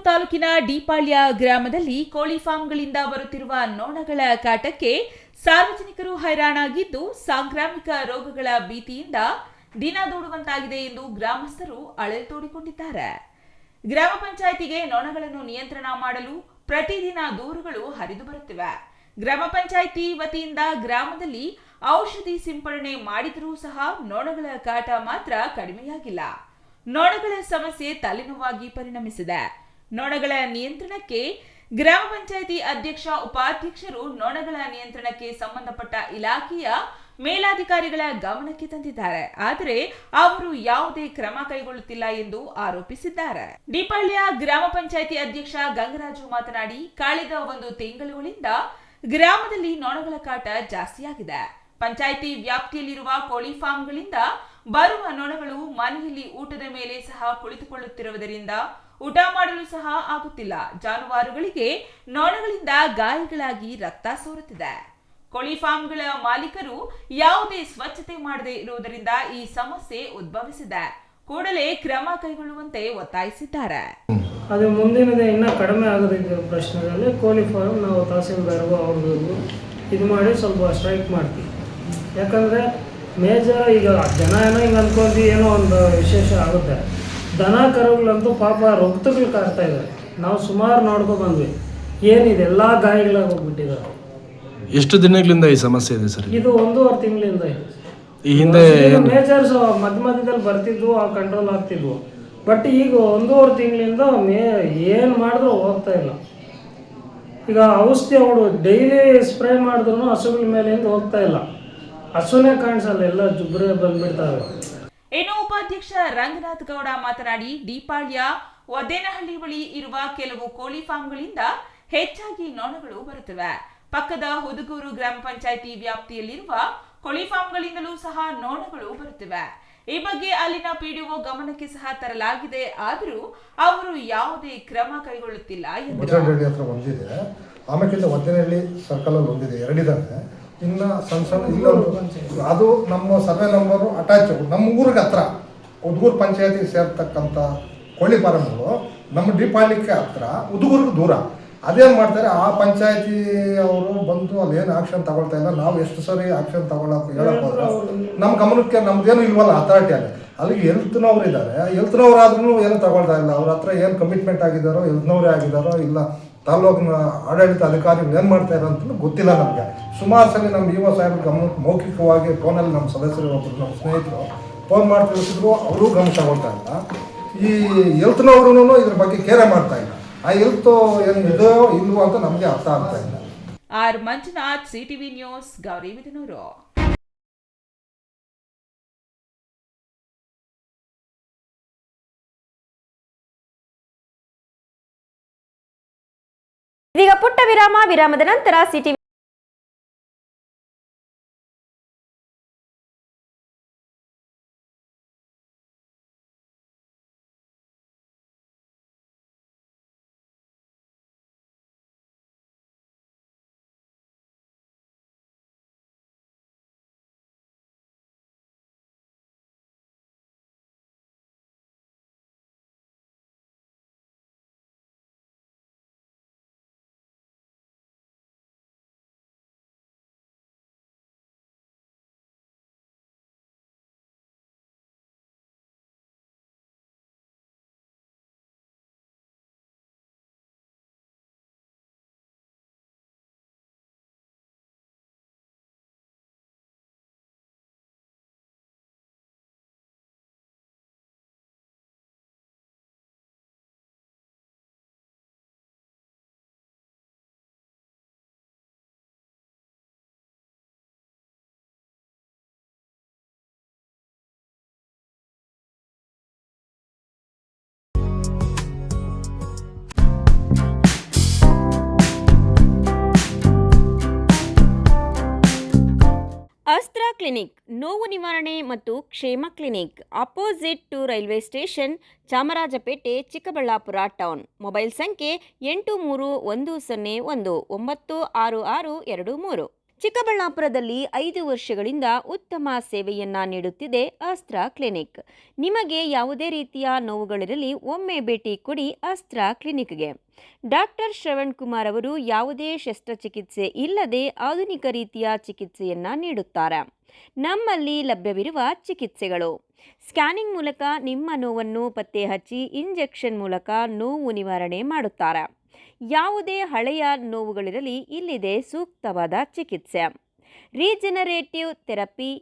ತಾಲೂಕಿನ ಡಿಪಾಳ್ಯ ಗ್ರಾಮದಲ್ಲಿ ಕೋಳಿ ಫಾರ್ಮ್ಗಳಿಂದ ಬರುತ್ತಿರುವ ನೊಣಗಳ ಕಾಟಕ್ಕೆ ಸಾರ್ವಜನಿಕರು ಹೈರಾಣಾಗಿದ್ದು, ಸಾಂಕ್ರಾಮಿಕ ರೋಗಗಳ ಭೀತಿಯಿಂದ ದಿನ ದೂಡುವಂತಾಗಿದೆ ಎಂದು ಗ್ರಾಮಸ್ಥರು ಅಳಲು ತೋಡಿಕೊಂಡಿದ್ದಾರೆ. ಗ್ರಾಮ ಪಂಚಾಯಿತಿಗೆ ನೊಣಗಳನ್ನು ನಿಯಂತ್ರಣ ಮಾಡಲು ಪ್ರತಿದಿನ ದೂರುಗಳು ಹರಿದು ಬರುತ್ತಿವೆ. ಗ್ರಾಮ ಪಂಚಾಯಿತಿ ವತಿಯಿಂದ ಗ್ರಾಮದಲ್ಲಿ ಔಷಧಿ ಸಿಂಪಡಣೆ ಮಾಡಿದರೂ ಸಹ ನೊಣಗಳ ಕಾಟ ಮಾತ್ರ ಕಡಿಮೆಯಾಗಿಲ್ಲ. ನೊಣಗಳ ಸಮಸ್ಯೆ ತಲೆನೋವಾಗಿ ಪರಿಣಮಿಸಿದೆ. ನೊಣಗಳ ನಿಯಂತ್ರಣಕ್ಕೆ ಗ್ರಾಮ ಪಂಚಾಯಿತಿ ಅಧ್ಯಕ್ಷ, ಉಪಾಧ್ಯಕ್ಷರು ನೊಣಗಳ ನಿಯಂತ್ರಣಕ್ಕೆ ಸಂಬಂಧಪಟ್ಟ ಇಲಾಖೆಯ ಮೇಲಾಧಿಕಾರಿಗಳ ಗಮನಕ್ಕೆ ತಂದಿದ್ದಾರೆ. ಆದರೆ ಅವರು ಯಾವುದೇ ಕ್ರಮ ಕೈಗೊಳ್ಳುತ್ತಿಲ್ಲ ಎಂದು ಆರೋಪಿಸಿದ್ದಾರೆ. ಡಿಪಾಳ್ಯ ಗ್ರಾಮ ಪಂಚಾಯಿತಿ ಅಧ್ಯಕ್ಷ ಗಂಗರಾಜು ಮಾತನಾಡಿ, ಕಳೆದ 1 ತಿಂಗಳುಗಳಿಂದ ಗ್ರಾಮದಲ್ಲಿ ನೊಣಗಳ ಕಾಟ ಜಾಸ್ತಿಯಾಗಿದೆ. ಪಂಚಾಯಿತಿ ವ್ಯಾಪ್ತಿಯಲ್ಲಿರುವ ಕೋಳಿ ಫಾರ್ಮ್ಗಳಿಂದ ಬರುವ ನೊಣಗಳು ಮನೆಯಲ್ಲಿ ಊಟದ ಮೇಲೆ ಸಹ ಕುಳಿತುಕೊಳ್ಳುತ್ತಿರುವುದರಿಂದ ಊಟ ಮಾಡಲು ಸಹ ಆಗುತ್ತಿಲ್ಲ. ಜಾನುವಾರುಗಳಿಗೆ ನೊಣಗಳಿಂದ ಗಾಯಗಳಾಗಿ ರಕ್ತ ಸೋರುತ್ತಿದೆ. ಕೋಳಿ ಫಾರ್ಮ್ಗಳ ಮಾಲೀಕರು ಯಾವುದೇ ಸ್ವಚ್ಛತೆ ಮಾಡದೇ ಇರುವುದರಿಂದ ಈ ಸಮಸ್ಯೆ ಉದ್ಭವಿಸಿದೆ. ಕೂಡಲೇ ಕ್ರಮ ಕೈಗೊಳ್ಳುವಂತೆ ಒತ್ತಾಯಿಸಿದ್ದಾರೆ. ಅದು ಮುಂದಿನದೇ ಇನ್ನೂ ಕಡಿಮೆ ಆಗೋದಕ್ಕೆ ಪ್ರಶ್ನೆಯಲ್ಲಿ ಕೋಳಿ ಫಾರ್ಮ್ ನಾವು ತಹಸೀಲ್ದಾರ್ಗೂ ಅವ್ರಿಗೂ ಇದು ಮಾಡಿ ಸ್ವಲ್ಪ ಸ್ಟ್ರೈಕ್ ಮಾಡ್ತೀವಿ. ಯಾಕಂದರೆ ಮೇಜರ್ ಈಗ ಜನ ಏನೋ ಹಿಂಗೆ ಅಂದ್ಕೊಂಡು ಏನೋ ಒಂದು ವಿಶೇಷ ಆಗುತ್ತೆ. ದನ ಕರುಗಳಂತೂ ಪಾಪ ರಕ್ತಗಳು ಕಾಡ್ತಾ ಇದ್ದಾರೆ. ನಾವು ಸುಮಾರು ನೋಡ್ಕೊ ಬಂದ್ವಿ, ಏನಿದೆ ಎಲ್ಲ ಗಾಯಗಳಾಗಿ ಹೋಗ್ಬಿಟ್ಟಿದ್ದಾರೆ. ಎಷ್ಟು ದಿನಗಳಿಂದ ಈ ಸಮಸ್ಯೆ ಇದೆ ಸರ್? ಇದು 1.5 ತಿಂಗಳಿಂದ ಇದೆ. ಈ ಹಿಂದೆ ಮೇಜರ್ಸ್ ಮಧ್ಯದಲ್ಲಿ ಬರ್ತಿದ್ವು, ಆ ಕಂಟ್ರೋಲ್ ಆಗ್ತಿದ್ವು. ಬಟ್ ಈಗ 1.5 ತಿಂಗಳಿಂದ ಏನು ಮಾಡಿದ್ರೂ ಹೋಗ್ತಾ ಇಲ್ಲ. ಈಗ ಔಷಧಿ ಅವಳು ಡೈಲಿ ಸ್ಪ್ರೇ ಮಾಡಿದ್ರು ಹಸುಗಳ ಮೇಲಿಂದ ಹೋಗ್ತಾ ಇಲ್ಲ. ಹಸುನೇ ಕಾಣಿಸಲ್ಲ, ಎಲ್ಲ ಜುಬ್ರೆ ಬಂದ್ಬಿಡ್ತಾವೆ. ಇನ್ನು ಉಪಾಧ್ಯಕ್ಷ ರಂಗನಾಥ್ ಗೌಡ ಮಾತನಾಡಿ, ದೀಪಾಳ್ಯ ಒದ್ದೇನಹಳ್ಳಿ ಬಳಿ ಇರುವ ಕೆಲವು ಕೋಳಿ ಫಾರ್ಮ್ಗಳಿಂದ ಹೆಚ್ಚಾಗಿ ನೊಣಗಳು ಬರುತ್ತವೆ. ಪಕ್ಕದ ಹುದುಗೂರು ಗ್ರಾಮ ಪಂಚಾಯಿತಿ ವ್ಯಾಪ್ತಿಯಲ್ಲಿರುವ ಕೋಳಿ ಫಾರ್ಮ್ಗಳಿಂದಲೂ ಸಹ ನೊಣಗಳು ಬರುತ್ತವೆ. ಈ ಬಗ್ಗೆ ಅಲ್ಲಿನ ಪಿಡಿಒ ಗಮನಕ್ಕೆ ಸಹ ತರಲಾಗಿದೆ, ಆದರೂ ಅವರು ಯಾವುದೇ ಕ್ರಮ ಕೈಗೊಳ್ಳುತ್ತಿಲ್ಲ ಎಂದರು. ಹತ್ರ ಒಂದಿದೆ, ಆಮೇಲೆ ಒದ್ದೇನಹಳ್ಳಿ ಸರ್ಕಲ್ ಅಲ್ಲಿ ಒಂದಿದೆ, ಎರಡಿದಾವೆ. ಇನ್ನು ಸಣ್ಣ ಇಲ್ಲೊಂದು, ಅದು ನಮ್ಮ ಸರ್ವೆ ನಂಬರು ಅಟ್ಯಾಚ್ ನಮ್ಮ ಊರಿಗೆ ಹತ್ರ ಉದ್ಗೂರು ಪಂಚಾಯತಿ ಸೇರ್ತಕ್ಕಂಥ ಕೋಳಿ ಫಾರಮ್ಗಳು ನಮ್ಮ ದೀಪಾವಳಿಗೆ ಹತ್ರ, ಉದ್ಗೂರಿಗೆ ದೂರ. ಅದೇನು ಮಾಡ್ತಾರೆ, ಆ ಪಂಚಾಯತಿ ಅವರು ಬಂದು ಅಲ್ಲೇನು ಆಕ್ಷನ್ ತಗೊಳ್ತಾ ಇಲ್ಲ. ನಾವು ಎಷ್ಟು ಸರಿ ಆಕ್ಷನ್ ತಗೊಳ್ಳೋಕೆ ಹೇಳಕ್ಕೆ ಹೋದ್ರೆ ನಮ್ಮ ಗಮನಕ್ಕೆ ನಮ್ದೇನು ಇಲ್ವಲ್ಲ ಅಥಾರಿಟಿಯಲ್ಲಿ, ಅಲ್ಲಿಗೆ ಹೆಲ್ತ್ನವ್ರು ಇದ್ದಾರೆ. ಹೆಲ್ತ್ನವ್ರಾದ್ರೂ ಏನು ತಗೊಳ್ತಾ ಇಲ್ಲ. ಅವ್ರ ಹತ್ರ ಏನು ಕಮಿಟ್ಮೆಂಟ್ ಆಗಿದ್ದಾರೋ, ಹೆಲ್ತ್ನವರೇ ಆಗಿದ್ದಾರೋ ಇಲ್ಲ ತಾಲೂಕಿನ ಆಡಳಿತ ಅಧಿಕಾರಿಗಳು ಏನು ಮಾಡ್ತಾ ಇರೋ ಅಂತ ಗೊತ್ತಿಲ್ಲ ನಮಗೆ. ಸುಮಾರು ಸಲ ನಮ್ಮ ಇಒ ಸಾಹೇಬ್ರ ಗಮನಕ್ಕೆ ಮೌಖಿಕವಾಗಿ ಫೋನಲ್ಲಿ ನಮ್ಮ ಸದಸ್ಯರು ಒಬ್ಬರು ನಮ್ಮ ಸ್ನೇಹಿತರು ಫೋನ್ ಮಾಡಿ ತಿಳಿಸಿದ್ರು, ಅವರೂ ಗಮನ ತಗೊಳ್ತಾ ಇಲ್ಲ. ಈ ಹೆಲ್ತ್ನವ್ರೂ ಇದ್ರ ಬಗ್ಗೆ ಕೇರೆ ಮಾಡ್ತಾ ಇಲ್ಲ. ಆ ಹೆಲ್ತ್ ಏನು ಇದೋ ಇಲ್ವೋ ಅಂತ ನಮಗೆ ಅರ್ಥ ಆಗ್ತಾ ಇಲ್ಲ. R Manjunath, CTV news, Gauribidanur. ಇದೀಗ ಪುಟ್ಟ ವಿರಾಮದ ನಂತರ ಸಿಟಿವಿ ಅಸ್ತ್ರ ಕ್ಲಿನಿಕ್, ನೋವು ನಿವಾರಣೆ ಮತ್ತು ಕ್ಷೇಮ clinic, opposite to railway station, Chamarajpet, Chikkaballapur town. Mobile ಸಂಖ್ಯೆ 8310196623. ಚಿಕ್ಕಬಳ್ಳಾಪುರದಲ್ಲಿ 5 ವರ್ಷಗಳಿಂದ ಉತ್ತಮ ಸೇವೆಯನ್ನ ನೀಡುತ್ತಿದೆ ಅಸ್ತ್ರ ಕ್ಲಿನಿಕ್. ನಿಮಗೆ ಯಾವುದೇ ರೀತಿಯ ನೋವುಗಳಿರಲಿ ಒಮ್ಮೆ ಭೇಟಿ ಕೊಡಿ ಅಸ್ತ್ರ ಕ್ಲಿನಿಕ್ಗೆ. ಡಾಕ್ಟರ್ ಶ್ರವಣ್ ಕುಮಾರ್ ಅವರು ಯಾವುದೇ ಶಸ್ತ್ರಚಿಕಿತ್ಸೆ ಇಲ್ಲದೆ ಆಧುನಿಕ ರೀತಿಯ ಚಿಕಿತ್ಸೆಯನ್ನ ನೀಡುತ್ತಾರೆ. ನಮ್ಮಲ್ಲಿ ಲಭ್ಯವಿರುವ ಚಿಕಿತ್ಸೆಗಳು: ಸ್ಕ್ಯಾನಿಂಗ್ ಮೂಲಕ ನಿಮ್ಮ ನೋವನ್ನು ಪತ್ತೆ ಹಚ್ಚಿ ಇಂಜೆಕ್ಷನ್ ಮೂಲಕ ನೋವು ನಿವಾರಣೆ ಮಾಡುತ್ತಾರೆ. ಯಾವುದೇ ಹಳೆಯ ನೋವುಗಳಿರಲಿ ಇಲ್ಲಿದೆ ಸೂಕ್ತವಾದ ಚಿಕಿತ್ಸೆ. ರೀಜನರೇಟಿವ್ ಥೆರಪಿ,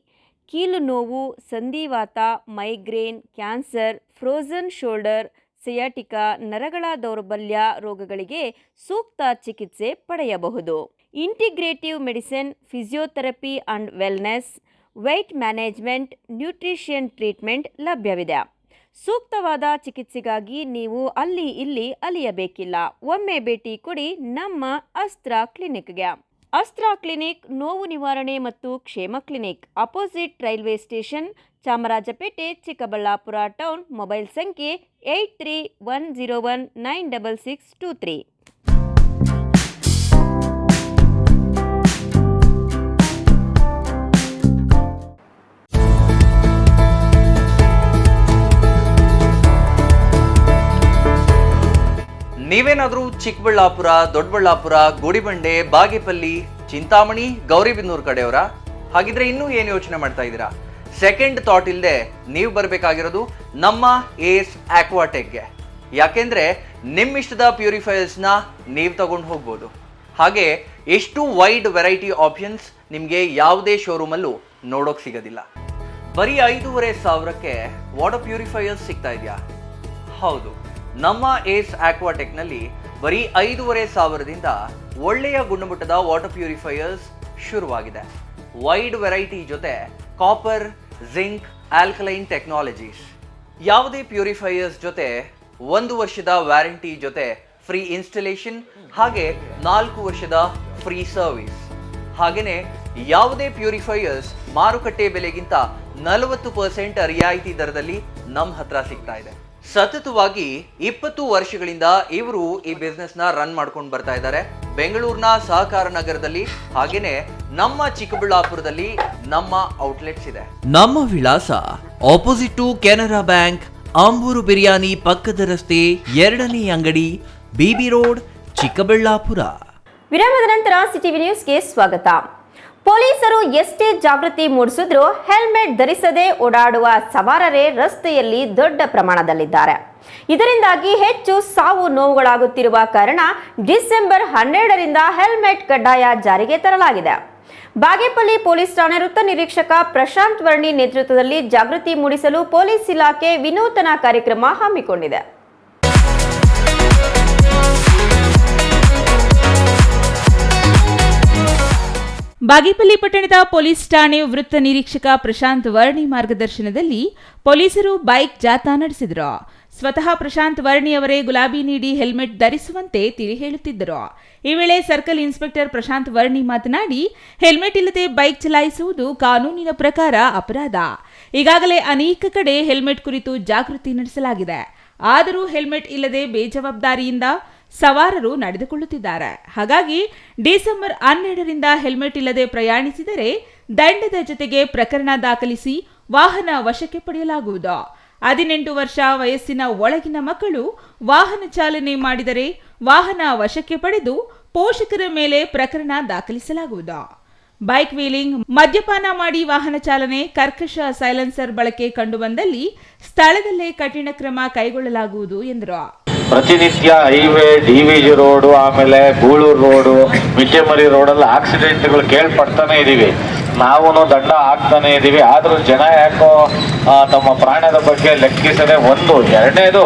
ಕೀಲು ನೋವು, ಸಂಧಿವಾತ, migraine, cancer, frozen shoulder, sciatica, ನರಗಳ ದೌರ್ಬಲ್ಯ ರೋಗಗಳಿಗೆ ಸೂಕ್ತ ಚಿಕಿತ್ಸೆ ಪಡೆಯಬಹುದು. Integrative medicine, physiotherapy and wellness, weight management, nutrition treatment ಲಭ್ಯವಿದೆ. ಸೂಕ್ತವಾದ ಚಿಕಿತ್ಸೆಗಾಗಿ ನೀವು ಅಲ್ಲಿ ಇಲ್ಲಿ ಅಲಿಯಬೇಕಿಲ್ಲ. ಒಮ್ಮೆ ಭೇಟಿ ಕೊಡಿ ನಮ್ಮ ಅಸ್ತ್ರ ಕ್ಲಿನಿಕ್ಗೆ. ಅಸ್ತ್ರ ಕ್ಲಿನಿಕ್ ನೋವು ನಿವಾರಣೆ ಮತ್ತು ಕ್ಷೇಮ clinic, opposite railway station, Chamarajpet, Chikkaballapur town. Mobile ಸಂಖ್ಯೆ 8310196623. ನೀವೇನಾದರೂ ಚಿಕ್ಕಬಳ್ಳಾಪುರ, ದೊಡ್ಡಬಳ್ಳಾಪುರ, ಗುಡಿಬಂಡೆ, ಬಾಗೇಪಲ್ಲಿ, ಚಿಂತಾಮಣಿ, ಗೌರಿಬಿದನೂರು ಕಡೆಯವರ? ಹಾಗಿದ್ರೆ ಇನ್ನೂ ಏನು ಯೋಚನೆ ಮಾಡ್ತಾ ಇದ್ದೀರಾ? ಸೆಕೆಂಡ್ ಥಾಟ್ ಇಲ್ಲದೆ ನೀವು ಬರಬೇಕಾಗಿರೋದು ನಮ್ಮ ಏಸ್ ಆಕ್ವಾಟೆಕ್ಗೆ. ಯಾಕೆಂದ್ರೆ ನಿಮ್ಮಿಷ್ಟದ ಪ್ಯೂರಿಫೈಯರ್ಸ್ನ ನೀವು ತಗೊಂಡು ಹೋಗ್ಬೋದು. ಹಾಗೆ ಎಷ್ಟು ವೈಡ್ ವೆರೈಟಿ ಆಪ್ಷನ್ಸ್ ನಿಮಗೆ ಯಾವುದೇ ಶೋರೂಮಲ್ಲೂ ನೋಡೋಕೆ ಸಿಗೋದಿಲ್ಲ. ಬರೀ 5,500ಕ್ಕೆ ವಾಟರ್ ಪ್ಯೂರಿಫೈಯರ್ಸ್ ಸಿಗ್ತಾ ಇದೆಯಾ? ಹೌದು, ನಮ್ಮ ಏಸ್ ಆಕ್ವಾಟೆಕ್ನಲ್ಲಿ ಬರೀ 5,500ದಿಂದ ಒಳ್ಳೆಯ ಗುಣಮಟ್ಟದ ವಾಟರ್ ಪ್ಯೂರಿಫೈಯರ್ಸ್ ಶುರುವಾಗಿದೆ. ವೈಡ್ ವೆರೈಟಿ ಜೊತೆ ಕಾಪರ್, ಜಿಂಕ್ ಆಲ್ಕಲೈನ್ ಟೆಕ್ನಾಲಜೀಸ್. ಯಾವುದೇ ಪ್ಯೂರಿಫೈಯರ್ಸ್ ಜೊತೆ 1 ವರ್ಷದ ವ್ಯಾರಂಟಿ ಜೊತೆ ಫ್ರೀ ಇನ್ಸ್ಟಾಲೇಷನ್ ಹಾಗೆ 4 ವರ್ಷದ ಫ್ರೀ ಸರ್ವಿಸ್. ಹಾಗೇನೆ ಯಾವುದೇ ಪ್ಯೂರಿಫೈಯರ್ಸ್ ಮಾರುಕಟ್ಟೆ ಬೆಲೆಗಿಂತ 40% ರಿಯಾಯಿತಿ ದರದಲ್ಲಿ ನಮ್ಮ ಹತ್ರ ಸಿಗ್ತಾ ಇದೆ. ಸತತವಾಗಿ 20 ವರ್ಷಗಳಿಂದ ಇವರು ಈ ಬಿಸ್ನೆಸ್ ನ ರನ್ ಮಾಡ್ಕೊಂಡು ಬರ್ತಾ ಇದ್ದಾರೆ. ಬೆಂಗಳೂರಿನ ಸಹಕಾರ ನಗರದಲ್ಲಿ ಹಾಗೇನೆ ನಮ್ಮ ಚಿಕ್ಕಬಳ್ಳಾಪುರದಲ್ಲಿ ನಮ್ಮ ಔಟ್ಲೆಟ್ಸ್ ಇದೆ. ನಮ್ಮ ವಿಳಾಸ opposite to Canara bank, Ambur biryani ಪಕ್ಕದ ರಸ್ತೆ, 2ನೇ ಅಂಗಡಿ, ಬಿಬಿ ರೋಡ್, ಚಿಕ್ಕಬಳ್ಳಾಪುರ. ವಿರಾಮದ ನಂತರ ಸಿಟಿವಿ ನ್ಯೂಸ್ಗೆ ಸ್ವಾಗತ. ಪೊಲೀಸರು ಎಷ್ಟೇ ಜಾಗೃತಿ ಮೂಡಿಸಿದ್ರೂ ಹೆಲ್ಮೆಟ್ ಧರಿಸದೆ ಓಡಾಡುವ ಸವಾರರೇ ರಸ್ತೆಯಲ್ಲಿ ದೊಡ್ಡ ಪ್ರಮಾಣದಲ್ಲಿದ್ದಾರೆ. ಇದರಿಂದಾಗಿ ಹೆಚ್ಚು ಸಾವು ನೋವುಗಳಾಗುತ್ತಿರುವ ಕಾರಣ ಡಿಸೆಂಬರ್ 12ರಿಂದ ಹೆಲ್ಮೆಟ್ ಕಡ್ಡಾಯ ಜಾರಿಗೆ ತರಲಾಗಿದೆ. ಬಾಗೇಪಲ್ಲಿ ಪೊಲೀಸ್ ಠಾಣೆ ವೃತ್ತ ನಿರೀಕ್ಷಕ ಪ್ರಶಾಂತ್ ವರ್ಣಿ ನೇತೃತ್ವದಲ್ಲಿ ಜಾಗೃತಿ ಮೂಡಿಸಲು ಪೊಲೀಸ್ ಇಲಾಖೆ ವಿನೂತನ ಕಾರ್ಯಕ್ರಮ ಹಮ್ಮಿಕೊಂಡಿದೆ. ಬಾಗೇಪಲ್ಲಿ ಪಟ್ಟಣದ ಪೊಲೀಸ್ ಠಾಣೆ ವೃತ್ತ ನಿರೀಕ್ಷಕ ಪ್ರಶಾಂತ್ ವರ್ಣಿ ಮಾರ್ಗದರ್ಶನದಲ್ಲಿ ಪೊಲೀಸರು ಬೈಕ್ ಜಾಥಾ ನಡೆಸಿದರು. ಸ್ವತಃ ಪ್ರಶಾಂತ್ ವರ್ಣಿ ಅವರೇ ಗುಲಾಬಿ ನೀಡಿ ಹೆಲ್ಮೆಟ್ ಧರಿಸುವಂತೆ ತಿಳಿ ಹೇಳುತ್ತಿದ್ದರು. ಈ ವೇಳೆ ಸರ್ಕಲ್ ಇನ್ಸ್ಪೆಕ್ಟರ್ ಪ್ರಶಾಂತ್ ವರ್ಣಿ ಮಾತನಾಡಿ, ಹೆಲ್ಮೆಟ್ ಇಲ್ಲದೆ ಬೈಕ್ ಚಲಾಯಿಸುವುದು ಕಾನೂನಿನ ಪ್ರಕಾರ ಅಪರಾಧ. ಈಗಾಗಲೇ ಅನೇಕ ಕಡೆ ಹೆಲ್ಮೆಟ್ ಕುರಿತು ಜಾಗೃತಿ ನಡೆಸಲಾಗಿದೆ. ಆದರೂ ಹೆಲ್ಮೆಟ್ ಇಲ್ಲದೆ ಬೇಜವಾಬ್ದಾರಿಯಿಂದ ಸವಾರರು ನಡೆದುಕೊಳ್ಳುತ್ತಿದ್ದಾರೆ. ಹಾಗಾಗಿ ಡಿಸೆಂಬರ್ 12ರಿಂದ ಹೆಲ್ಮೆಟ್ ಇಲ್ಲದೆ ಪ್ರಯಾಣಿಸಿದರೆ ದಂಡದ ಜೊತೆಗೆ ಪ್ರಕರಣ ದಾಖಲಿಸಿ ವಾಹನ ವಶಕ್ಕೆ ಪಡೆಯಲಾಗುವುದು. 18 ವರ್ಷ ವಯಸ್ಸಿನ ಒಳಗಿನ ಮಕ್ಕಳು ವಾಹನ ಚಾಲನೆ ಮಾಡಿದರೆ ವಾಹನ ವಶಕ್ಕೆ ಪಡೆದು ಪೋಷಕರ ಮೇಲೆ ಪ್ರಕರಣ ದಾಖಲಿಸಲಾಗುವುದು. ಬೈಕ್ ವೀಲಿಂಗ್, ಮದ್ಯಪಾನ ಮಾಡಿ ವಾಹನ ಚಾಲನೆ, ಕರ್ಕಶ ಸೈಲೆನ್ಸರ್ ಬಳಕೆ ಕಂಡುಬಂದಲ್ಲಿ ಸ್ಥಳದಲ್ಲೇ ಕಠಿಣ ಕ್ರಮ ಕೈಗೊಳ್ಳಲಾಗುವುದು ಎಂದರು. ಪ್ರತಿನಿತ್ಯ ಹೈವೇ, DVG ರೋಡು, ಆಮೇಲೆ ಗೂಳೂರು ರೋಡು, ಮಿಡ್ಜೆಮರಿ ರೋಡಲ್ಲಿ ಆಕ್ಸಿಡೆಂಟ್ಗಳು ಕೇಳ್ಪಡ್ತಾನೆ ಇದೀವಿ. ನಾವು ದಂಡ ಹಾಕ್ತಾನೆ ಇದೀವಿ. ಆದರೂ ಜನ ಯಾಕೋ ತಮ್ಮ ಪ್ರಾಣದ ಬಗ್ಗೆ ಲೆಕ್ಕಿಸದೆ, ಒಂದು. ಎರಡನೇದು,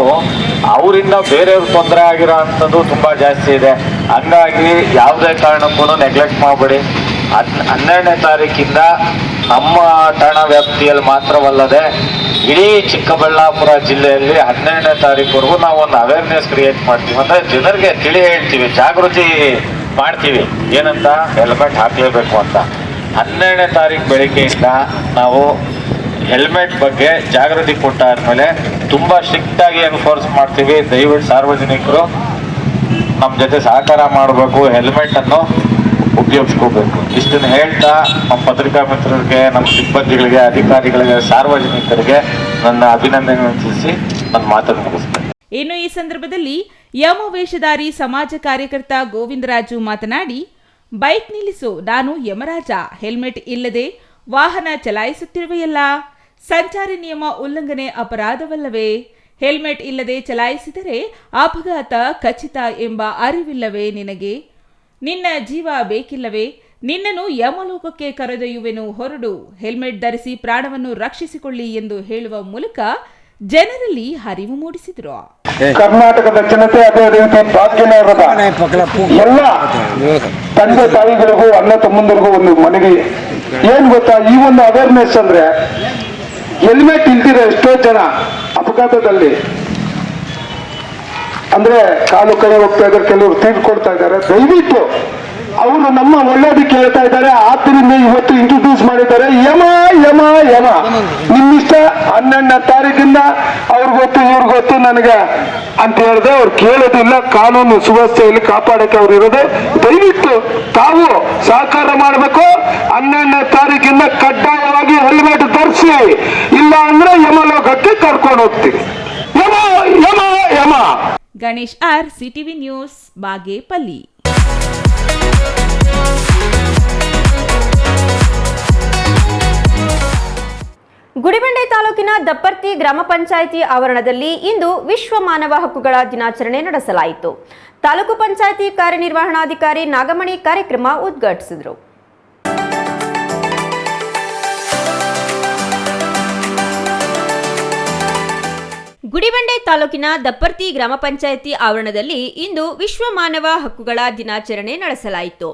ಅವರಿಂದ ಬೇರೆಯವ್ರಿಗೆ ತೊಂದರೆ ಆಗಿರೋ ಅಂಥದ್ದು ತುಂಬ ಜಾಸ್ತಿ ಇದೆ. ಹಂಗಾಗಿ ಯಾವುದೇ ಕಾರಣಕ್ಕೂ ನೆಗ್ಲೆಕ್ಟ್ ಮಾಡಬೇಡಿ. 12ನೇ ತಾರೀಕಿಂದ ನಮ್ಮ ಠಾಣಾ ವ್ಯಾಪ್ತಿಯಲ್ಲಿ ಮಾತ್ರವಲ್ಲದೆ ಇಡೀ ಚಿಕ್ಕಬಳ್ಳಾಪುರ ಜಿಲ್ಲೆಯಲ್ಲಿ 12ನೇ ತಾರೀಕುವರೆಗೂ ನಾವು ಒಂದು ಅವೇರ್ನೆಸ್ ಕ್ರಿಯೇಟ್ ಮಾಡ್ತೀವಿ. ಅಂದರೆ ಜನರಿಗೆ ತಿಳಿ ಹೇಳ್ತೀವಿ, ಜಾಗೃತಿ ಮಾಡ್ತೀವಿ. ಏನಂತ? ಹೆಲ್ಮೆಟ್ ಹಾಕಲೇಬೇಕು ಅಂತ. 12ನೇ ತಾರೀಕು ಬೆಳಿಗ್ಗೆಯಿಂದ ನಾವು ಹೆಲ್ಮೆಟ್ ಬಗ್ಗೆ ಜಾಗೃತಿ ಕೊಟ್ಟಾದ್ಮೇಲೆ ತುಂಬ ಸ್ಟ್ರಿಕ್ಟಾಗಿ ಎನ್ಫೋರ್ಸ್ ಮಾಡ್ತೀವಿ. ದಯವಿಟ್ಟು ಸಾರ್ವಜನಿಕರು ನಮ್ಮ ಜೊತೆ ಸಹಕಾರ ಮಾಡಬೇಕು, ಹೆಲ್ಮೆಟನ್ನು ಉಪಯೋಗಿಸ್ಕೋಬೇಕು. ಇಷ್ಟನ್ನು ಹೇಳ್ತಾ ನಮ್ಮ ಪತ್ರಿಕಾ ಮಿತ್ರರಿಗೆ, ನಮ್ಮ ಸಿಬ್ಬಂದಿಗಳಿಗೆ, ಅಧಿಕಾರಿಗಳಿಗೆ, ಸಾರ್ವಜನಿಕರಿಗೆ ನನ್ನ ಅಭಿನಂದನೆಗಳನ್ನು ತಿಳಿಸಿ ನನ್ನ ಮಾತನ್ನು ಮುಗಿಸ್ತೇನೆ. ಇನ್ನು ಈ ಸಂದರ್ಭದಲ್ಲಿ ಯಮ ವೇಷಧಾರಿ ಸಮಾಜ ಕಾರ್ಯಕರ್ತ ಗೋವಿಂದರಾಜು ಮಾತನಾಡಿ, ಬೈಕ್ ನಿಲ್ಲಿಸು, ನಾನು ಯಮರಾಜ. ಹೆಲ್ಮೆಟ್ ಇಲ್ಲದೆ ವಾಹನ ಚಲಾಯಿಸುತ್ತಿರುವೆಯಲ್ಲ, ಸಂಚಾರಿ ನಿಯಮ ಉಲ್ಲಂಘನೆ ಅಪರಾಧವಲ್ಲವೇ? ಹೆಲ್ಮೆಟ್ ಇಲ್ಲದೆ ಚಲಾಯಿಸಿದರೆ ಅಪಘಾತ ಖಚಿತ ಎಂಬ ಅರಿವಿಲ್ಲವೇ ನಿನಗೆ? ನಿನ್ನ ಜೀವ ಬೇಕಿಲ್ಲವೇ? ನಿನ್ನನ್ನು ಯಮಲೋಕಕ್ಕೆ ಕರೆದೊಯ್ಯುವೆನು, ಹೊರಡು. ಹೆಲ್ಮೆಟ್ ಧರಿಸಿ ಪ್ರಾಣವನ್ನು ರಕ್ಷಿಸಿಕೊಳ್ಳಿ ಎಂದು ಹೇಳುವ ಮೂಲಕ ಜನರಲ್ಲಿ ಅರಿವು ಮೂಡಿಸಿದ್ರು. ಕರ್ನಾಟಕದ ಜನತೆ ಅದೇ ರೀತಿ ಭಾಗ್ಯನಗರದ ಎಲ್ಲ ತಂದೆ ತಾಯಿಗಳಿಗೂ ಅಣ್ಣ ತಮ್ಮಂದಿರಿಗೂ ಒಂದು ಮನವಿ. ಏನ್ ಗೊತ್ತಾ, ಈ ಒಂದು ಅವೇರ್ನೆಸ್ ಅಂದ್ರೆ ಹೆಲ್ಮೆಟ್ ಇಲ್ದಿರೋ ಎಷ್ಟೋ ಜನ ಅಪಘಾತದಲ್ಲಿ ಅಂದ್ರೆ ಕಾಲು ಕೈ ಹೋಗ್ತಾ ಇದ್ದಾರೆ, ಕೆಲವರು ತೀರ್ಕೊಡ್ತಾ ಇದ್ದಾರೆ. ದಯವಿಟ್ಟು ಅವರು ನಮ್ಮ ಒಳ್ಳೇದಕ್ಕೆ ಹೇಳ್ತಾ ಇದ್ದಾರೆ. ಆದ್ದರಿಂದ ಇವತ್ತು ಇಂಟ್ರೊಡ್ಯೂಸ್ ಮಾಡಿದ್ದಾರೆ ಯಮ ಯಮ ಯಮ. ನಿಮ್ಮಿಷ್ಟ 12ನೇ ತಾರೀಕಿಂದ ಅವ್ರಿಗೊತ್ತು ಇವ್ರಿಗೊತ್ತು ನನಗೆ ಅಂತ ಹೇಳಿದ್ರೆ ಅವ್ರು ಕೇಳೋದಿಲ್ಲ. ಕಾನೂನು ಸುವ್ಯವಸ್ಥೆಯಲ್ಲಿ ಕಾಪಾಡಕ್ಕೆ ಅವ್ರು ಇರೋದು. ದಯವಿಟ್ಟು ತಾವು ಸಹಕಾರ ಮಾಡಬೇಕು. 12ನೇ ತಾರೀಕಿಂದ ಕಡ್ಡಾಯವಾಗಿ ಹೆಲ್ಮೆಟ್ ಧರಿಸಿ, ಇಲ್ಲ ಅಂದ್ರೆ ಯಮಲೋಕಕ್ಕೆ ಕರ್ಕೊಂಡು ಹೋಗ್ತೀವಿ. Yama Yama Yama. Ganesh R, CTV news, Bagepalli. Gudibande ತಾಲೂಕಿನ ದಪ್ಪರ್ತಿ ಗ್ರಾಮ ಪಂಚಾಯಿತಿ ಆವರಣದಲ್ಲಿ ಇಂದು ವಿಶ್ವ ಮಾನವ ಹಕ್ಕುಗಳ ದಿನಾಚರಣೆ ನಡೆಸಲಾಯಿತು. ತಾಲೂಕು ಪಂಚಾಯಿತಿ ಕಾರ್ಯನಿರ್ವಹಣಾಧಿಕಾರಿ ನಾಗಮಣಿ ಕಾರ್ಯಕ್ರಮ ಉದ್ಘಾಟಿಸಿದರು. ಗುಡಿಬಂಡೆ ತಾಲೂಕಿನ ದಪ್ಪರ್ತಿ ಗ್ರಾಮ ಪಂಚಾಯಿತಿ ಆವರಣದಲ್ಲಿ ಇಂದು ವಿಶ್ವ ಮಾನವ ಹಕ್ಕುಗಳ ದಿನಾಚರಣೆ ನಡೆಸಲಾಯಿತು.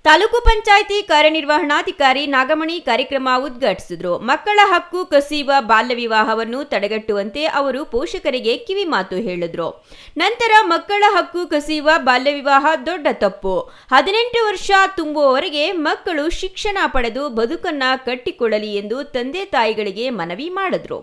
ತಾಲೂಕು ಪಂಚಾಯಿತಿ ಕಾರ್ಯನಿರ್ವಹಣಾಧಿಕಾರಿ ನಾಗಮಣಿ ಕಾರ್ಯಕ್ರಮ ಉದ್ಘಾಟಿಸಿದರು. ಮಕ್ಕಳ ಹಕ್ಕು ಕಸಿಯುವ ಬಾಲ್ಯ ವಿವಾಹವನ್ನು ತಡೆಗಟ್ಟುವಂತೆ ಅವರು ಪೋಷಕರಿಗೆ ಕಿವಿ ಮಾತು ಹೇಳಿದರು. ನಂತರ ಮಕ್ಕಳ ಹಕ್ಕು ಕಸಿಯುವ ಬಾಲ್ಯ ವಿವಾಹ ದೊಡ್ಡ ತಪ್ಪು, 18 ವರ್ಷ ತುಂಬುವವರೆಗೆ ಮಕ್ಕಳು ಶಿಕ್ಷಣ ಪಡೆದು ಬದುಕನ್ನ ಕಟ್ಟಿಕೊಳ್ಳಲಿ ಎಂದು ತಂದೆ ತಾಯಿಗಳಿಗೆ ಮನವಿ ಮಾಡಿದರು.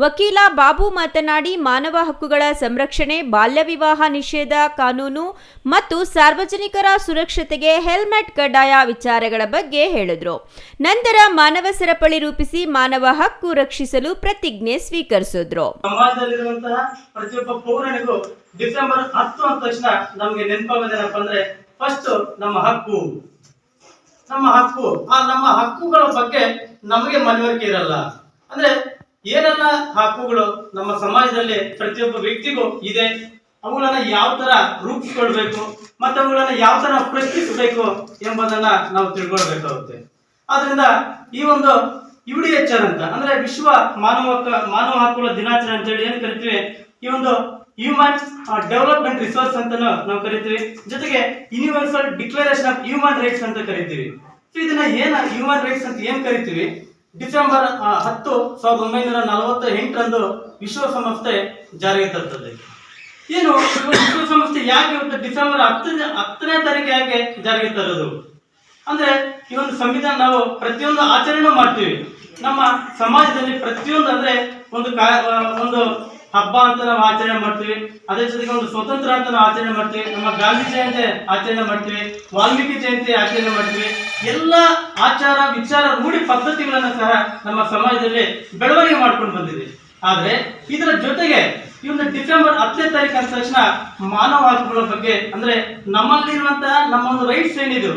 ವಕೀಲ ಬಾಬು ಮಾತನಾಡಿ, ಮಾನವ ಹಕ್ಕುಗಳ ಸಂರಕ್ಷಣೆ, ಬಾಲ್ಯ ವಿವಾಹ ನಿಷೇಧ ಕಾನೂನು ಮತ್ತು ಸಾರ್ವಜನಿಕರ ಸುರಕ್ಷತೆಗೆ ಹೆಲ್ಮೆಟ್ ಕಡ್ಡಾಯ ವಿಚಾರಗಳ ಬಗ್ಗೆ ಹೇಳಿದರು. ನಂತರ ಮಾನವ ಸರಪಳಿ ರೂಪಿಸಿ ಮಾನವ ಹಕ್ಕು ರಕ್ಷಿಸಲು ಪ್ರತಿಜ್ಞೆ ಸ್ವೀಕರಿಸಿದ್ರು. ಸಮಾಜದಲ್ಲಿರುವಂತಹ ಪ್ರತಿಯೊಬ್ಬ ಪೌರನಿಗೂ ಡಿಸೆಂಬರ್ 10 ಅಂದ ತಕ್ಷಣ ನಮಗೆ ನೆನಪಾಗೋದೇನಪ್ಪ ಅಂದ್ರೆ ಫಸ್ಟ್ ನಮ್ಮ ಹಕ್ಕು. ನಮ್ಮ ಹಕ್ಕುಗಳ ಬಗ್ಗೆ ನಮಗೆ ಮನವರಿಕೆ ಇರಲ್ಲ. ಅಂದ್ರೆ ಏನೆಲ್ಲ ಹಕ್ಕುಗಳು ನಮ್ಮ ಸಮಾಜದಲ್ಲಿ ಪ್ರತಿಯೊಬ್ಬ ವ್ಯಕ್ತಿಗೂ ಇದೆ, ಅವುಗಳನ್ನ ಯಾವ ತರ ರೂಪಿಸಿಕೊಳ್ಬೇಕು ಮತ್ತೆ ಅವುಗಳನ್ನ ಯಾವ ತರ ಪ್ರಶ್ನಿಸಬೇಕು ಎಂಬುದನ್ನ ನಾವು ತಿಳ್ಕೊಳ್ಬೇಕಾಗುತ್ತೆ. ಆದ್ರಿಂದ ಈ ಒಂದು UDHR ಅಂತ ಅಂದ್ರೆ ವಿಶ್ವ ಮಾನವ ಹಕ್ಕುಗಳ ದಿನಾಚರಣೆ ಅಂತ ಹೇಳಿ ಏನ್ ಕರಿತೀವಿ, ಈ ಒಂದು ಹ್ಯೂಮನ್ ಡೆವಲಪ್ಮೆಂಟ್ ರಿಸೋರ್ಸ್ ಅಂತ ನಾವು ಕರಿತೀವಿ. ಜೊತೆಗೆ universal declaration of human rights ಅಂತ ಕರಿತೀವಿ. ಸೊ ಇದನ್ನ ಹ್ಯೂಮನ್ ರೈಟ್ಸ್ ಅಂತ ಏನ್ ಕರಿತೀವಿ, ಡಿಸೆಂಬರ್ 10, 1948 ವಿಶ್ವಸಂಸ್ಥೆ ಜಾರಿಗೆ ತರ್ತದೆ. ಏನು ವಿಶ್ವಸಂಸ್ಥೆ ಯಾಕೆ ಇವತ್ತು ಡಿಸೆಂಬರ್ 10ನೇ ತಾರೀಕು ಯಾಕೆ ಜಾರಿಗೆ ತರೋದು ಅಂದ್ರೆ, ಈ ಒಂದು ಸಂವಿಧಾನ ನಾವು ಪ್ರತಿಯೊಂದು ಆಚರಣೆ ಮಾಡ್ತೀವಿ. ನಮ್ಮ ಸಮಾಜದಲ್ಲಿ ಪ್ರತಿಯೊಂದು ಅಂದ್ರೆ ಒಂದು ಹಬ್ಬ ಅಂತ ನಾವು ಆಚರಣೆ ಮಾಡ್ತೀವಿ. ಅದೇ ಜೊತೆಗೆ ಒಂದು ಸ್ವತಂತ್ರ ಅಂತ ನಾವು ಆಚರಣೆ ಮಾಡ್ತೀವಿ. ನಮ್ಮ ಗಾಂಧಿ ಜಯಂತಿ ಆಚರಣೆ ಮಾಡ್ತೀವಿ, ವಾಲ್ಮೀಕಿ ಜಯಂತಿ ಆಚರಣೆ ಮಾಡ್ತೀವಿ. ಎಲ್ಲ ಆಚಾರ ವಿಚಾರ ರೂಢಿ ಪದ್ಧತಿಗಳನ್ನ ಸಹ ನಮ್ಮ ಸಮಾಜದಲ್ಲಿ ಬೆಳವಣಿಗೆ ಮಾಡ್ಕೊಂಡು ಬಂದಿದೆ. ಆದ್ರೆ ಇದರ ಜೊತೆಗೆ ಈ ಒಂದು ಡಿಸೆಂಬರ್ 10ನೇ ತಾರೀಕು ಅಂದ ತಕ್ಷಣ ಮಾನವ ಹಕ್ಕುಗಳ ಬಗ್ಗೆ ಅಂದ್ರೆ ನಮ್ಮಲ್ಲಿರುವಂತಹ ನಮ್ಮ ಒಂದು ರೈಟ್ಸ್ ಏನಿದು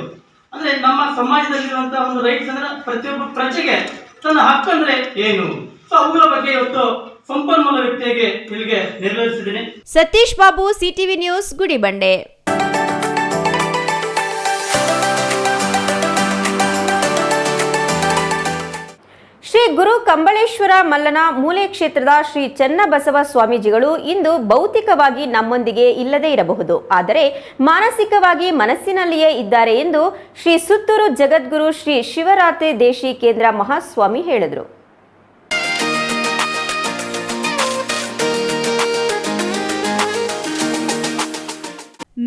ಅಂದ್ರೆ ನಮ್ಮ ಸಮಾಜದಲ್ಲಿರುವಂತಹ ಒಂದು ರೈಟ್ಸ್ ಅಂದ್ರೆ ಪ್ರತಿಯೊಬ್ಬ ಪ್ರಜೆಗೆ ತನ್ನ ಹಕ್ಕಂದ್ರೆ ಏನು, ಸೊ ಅವುಗಳ ಬಗ್ಗೆ ಇವತ್ತು ಸಂಪನ್ಮೂಲ ವ್ಯಕ್ತಿಯಾಗಿ ಇಲ್ಲಿಗೆ ನಿರ್ವಹಿಸಿದ್ದೀನಿ. Satish Babu, CTV news, Gudibande. ಶ್ರೀ ಗುರು ಕಂಬಳೇಶ್ವರ ಮಲ್ಲನ ಮೂಲೆ ಕ್ಷೇತ್ರದ ಶ್ರೀ ಚನ್ನಬಸವ ಸ್ವಾಮೀಜಿಗಳು ಇಂದು ಭೌತಿಕವಾಗಿ ನಮ್ಮೊಂದಿಗೆ ಇಲ್ಲದೇ ಇರಬಹುದು, ಆದರೆ ಮಾನಸಿಕವಾಗಿ ಮನಸ್ಸಿನಲ್ಲಿಯೇ ಇದ್ದಾರೆ ಎಂದು ಶ್ರೀ ಸುತ್ತೂರು ಜಗದ್ಗುರು ಶ್ರೀ ಶಿವರಾತ್ರಿ ದೇಶಿ ಕೇಂದ್ರ ಮಹಾಸ್ವಾಮಿ ಹೇಳಿದರು.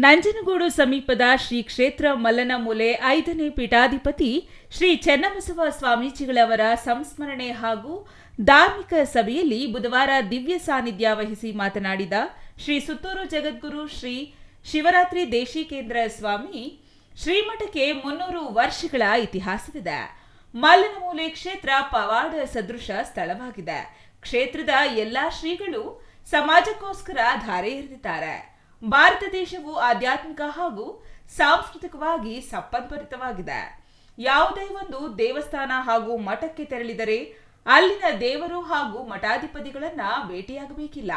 ನಂಜನಗೂಡು ಸಮೀಪದ ಶ್ರೀ ಕ್ಷೇತ್ರ ಮಲ್ಲನಮೂಲೆ 5ನೇ ಪೀಠಾಧಿಪತಿ ಶ್ರೀ ಚನ್ನಬಸವ ಸ್ವಾಮೀಜಿಗಳವರ ಸಂಸ್ಮರಣೆ ಹಾಗೂ ಧಾರ್ಮಿಕ ಸಭೆಯಲ್ಲಿ ಬುಧವಾರ ದಿವ್ಯ ಸಾನ್ನಿಧ್ಯ ವಹಿಸಿ ಮಾತನಾಡಿದ ಶ್ರೀ ಸುತ್ತೂರು ಜಗದ್ಗುರು ಶ್ರೀ ಶಿವರಾತ್ರಿ ದೇಶಿ ಕೇಂದ್ರ ಸ್ವಾಮಿ, ಶ್ರೀಮಠಕ್ಕೆ 300 ವರ್ಷಗಳ ಇತಿಹಾಸವಿದೆ. ಮಲ್ಲನಮೂಲೆ ಕ್ಷೇತ್ರ ಪವಾಡ ಸದೃಶ ಸ್ಥಳವಾಗಿದೆ. ಕ್ಷೇತ್ರದ ಎಲ್ಲಾ ಶ್ರೀಗಳು ಸಮಾಜಕ್ಕೋಸ್ಕರ ಧಾರೆ ಎರೆದಿದ್ದಾರೆ. ಭಾರತ ದೇಶವು ಆಧ್ಯಾತ್ಮಿಕ ಹಾಗೂ ಸಾಂಸ್ಕೃತಿಕವಾಗಿ ಸಂಪದ್ಭರಿತವಾಗಿದೆ. ಯಾವುದೇ ಒಂದು ದೇವಸ್ಥಾನ ಹಾಗೂ ಮಠಕ್ಕೆ ತೆರಳಿದರೆ ಅಲ್ಲಿನ ದೇವರು ಹಾಗೂ ಮಠಾಧಿಪತಿಗಳನ್ನ ಭೇಟಿಯಾಗಬೇಕಿಲ್ಲ.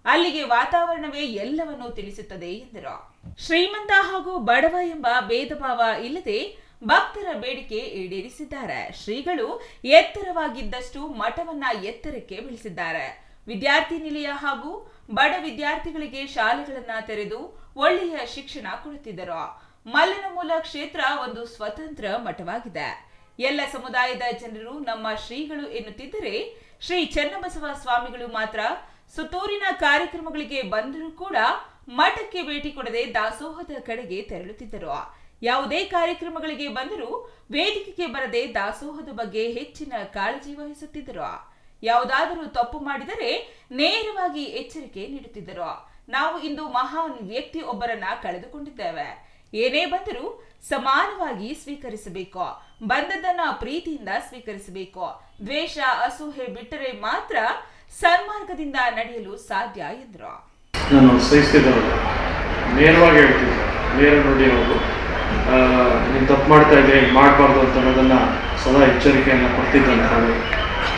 ಅಲ್ಲಿಗೆ ವಾತಾವರಣವೇ ಎಲ್ಲವನ್ನೂ ತಿಳಿಸುತ್ತದೆ ಎಂದರು. ಶ್ರೀಮಂತ ಹಾಗೂ ಬಡವ ಎಂಬ ಭೇದ ಭಾವ ಇಲ್ಲದೆ ಭಕ್ತರ ಬೇಡಿಕೆ ಈಡೇರಿಸಿದ್ದಾರೆ. ಶ್ರೀಗಳು ಎತ್ತರವಾಗಿದ್ದಷ್ಟು ಮಠವನ್ನ ಎತ್ತರಕ್ಕೆ ಬೆಳೆಸಿದ್ದಾರೆ. ವಿದ್ಯಾರ್ಥಿ ನಿಲಯ ಹಾಗೂ ಬಡ ವಿದ್ಯಾರ್ಥಿಗಳಿಗೆ ಶಾಲೆಗಳನ್ನ ತೆರೆದು ಒಳ್ಳೆಯ ಶಿಕ್ಷಣ ಕೊಡುತ್ತಿದ್ದರು. ಮಲ್ಲನಮೂಲ ಕ್ಷೇತ್ರ ಒಂದು ಸ್ವತಂತ್ರ ಮಠವಾಗಿದೆ. ಎಲ್ಲ ಸಮುದಾಯದ ಜನರು ನಮ್ಮ ಶ್ರೀಗಳು ಎನ್ನುತ್ತಿದ್ದರೆ, ಶ್ರೀ ಚನ್ನಬಸವ ಸ್ವಾಮಿಗಳು ಮಾತ್ರ ಸುತ್ತೂರಿನ ಕಾರ್ಯಕ್ರಮಗಳಿಗೆ ಬಂದರೂ ಕೂಡ ಮಠಕ್ಕೆ ಭೇಟಿ ಕೊಡದೆ ದಾಸೋಹದ ಕಡೆಗೆ ತೆರಳುತ್ತಿದ್ದರು. ಯಾವುದೇ ಕಾರ್ಯಕ್ರಮಗಳಿಗೆ ಬಂದರೂ ವೇದಿಕೆಗೆ ಬರದೆ ದಾಸೋಹದ ಬಗ್ಗೆ ಹೆಚ್ಚಿನ ಕಾಳಜಿ ವಹಿಸುತ್ತಿದ್ದರು. ಯಾವುದಾದರೂ ತಪ್ಪು ಮಾಡಿದರೆ ನೇರವಾಗಿ ಎಚ್ಚರಿಕೆ ನೀಡುತ್ತಿದ್ದರು. ನಾವು ಇಂದು ಮಹಾನ್ ವ್ಯಕ್ತಿ ಒಬ್ಬರನ್ನ ಕಳೆದುಕೊಂಡಿದ್ದೇವೆ. ಏನೇ ಬಂದರೂ ಸಮಾನವಾಗಿ ಸ್ವೀಕರಿಸಬೇಕು. ಬಂದದ್ದನ್ನ ಪ್ರೀತಿಯಿಂದ ಸ್ವೀಕರಿಸಬೇಕು. ದ್ವೇಷ, ಅಸೂಹೆ ಬಿಟ್ಟರೆ ಮಾತ್ರ ಸನ್ಮಾರ್ಗದಿಂದ ನಡೆಯಲು ಸಾಧ್ಯ ಎಂದರು. ನಾನು ಸಹಿಸ್ತಿದ್ದವರು ನೇರವಾಗಿ ಹೇಳ್ತಿದ್ದೆ, ನೇರ ನುಡಿ ಅವರು ನೀನು ತಪ್ಪು ಮಾಡ್ತಾ ಇದ್ದೆ, ಮಾಡಬಾರ್ದು ಅಂತ ಅನ್ನೋದನ್ನ ಸದಾ ಎಚ್ಚರಿಕೆಯನ್ನು ಕೊಡ್ತಿದ್ದಂಥವ್ರು.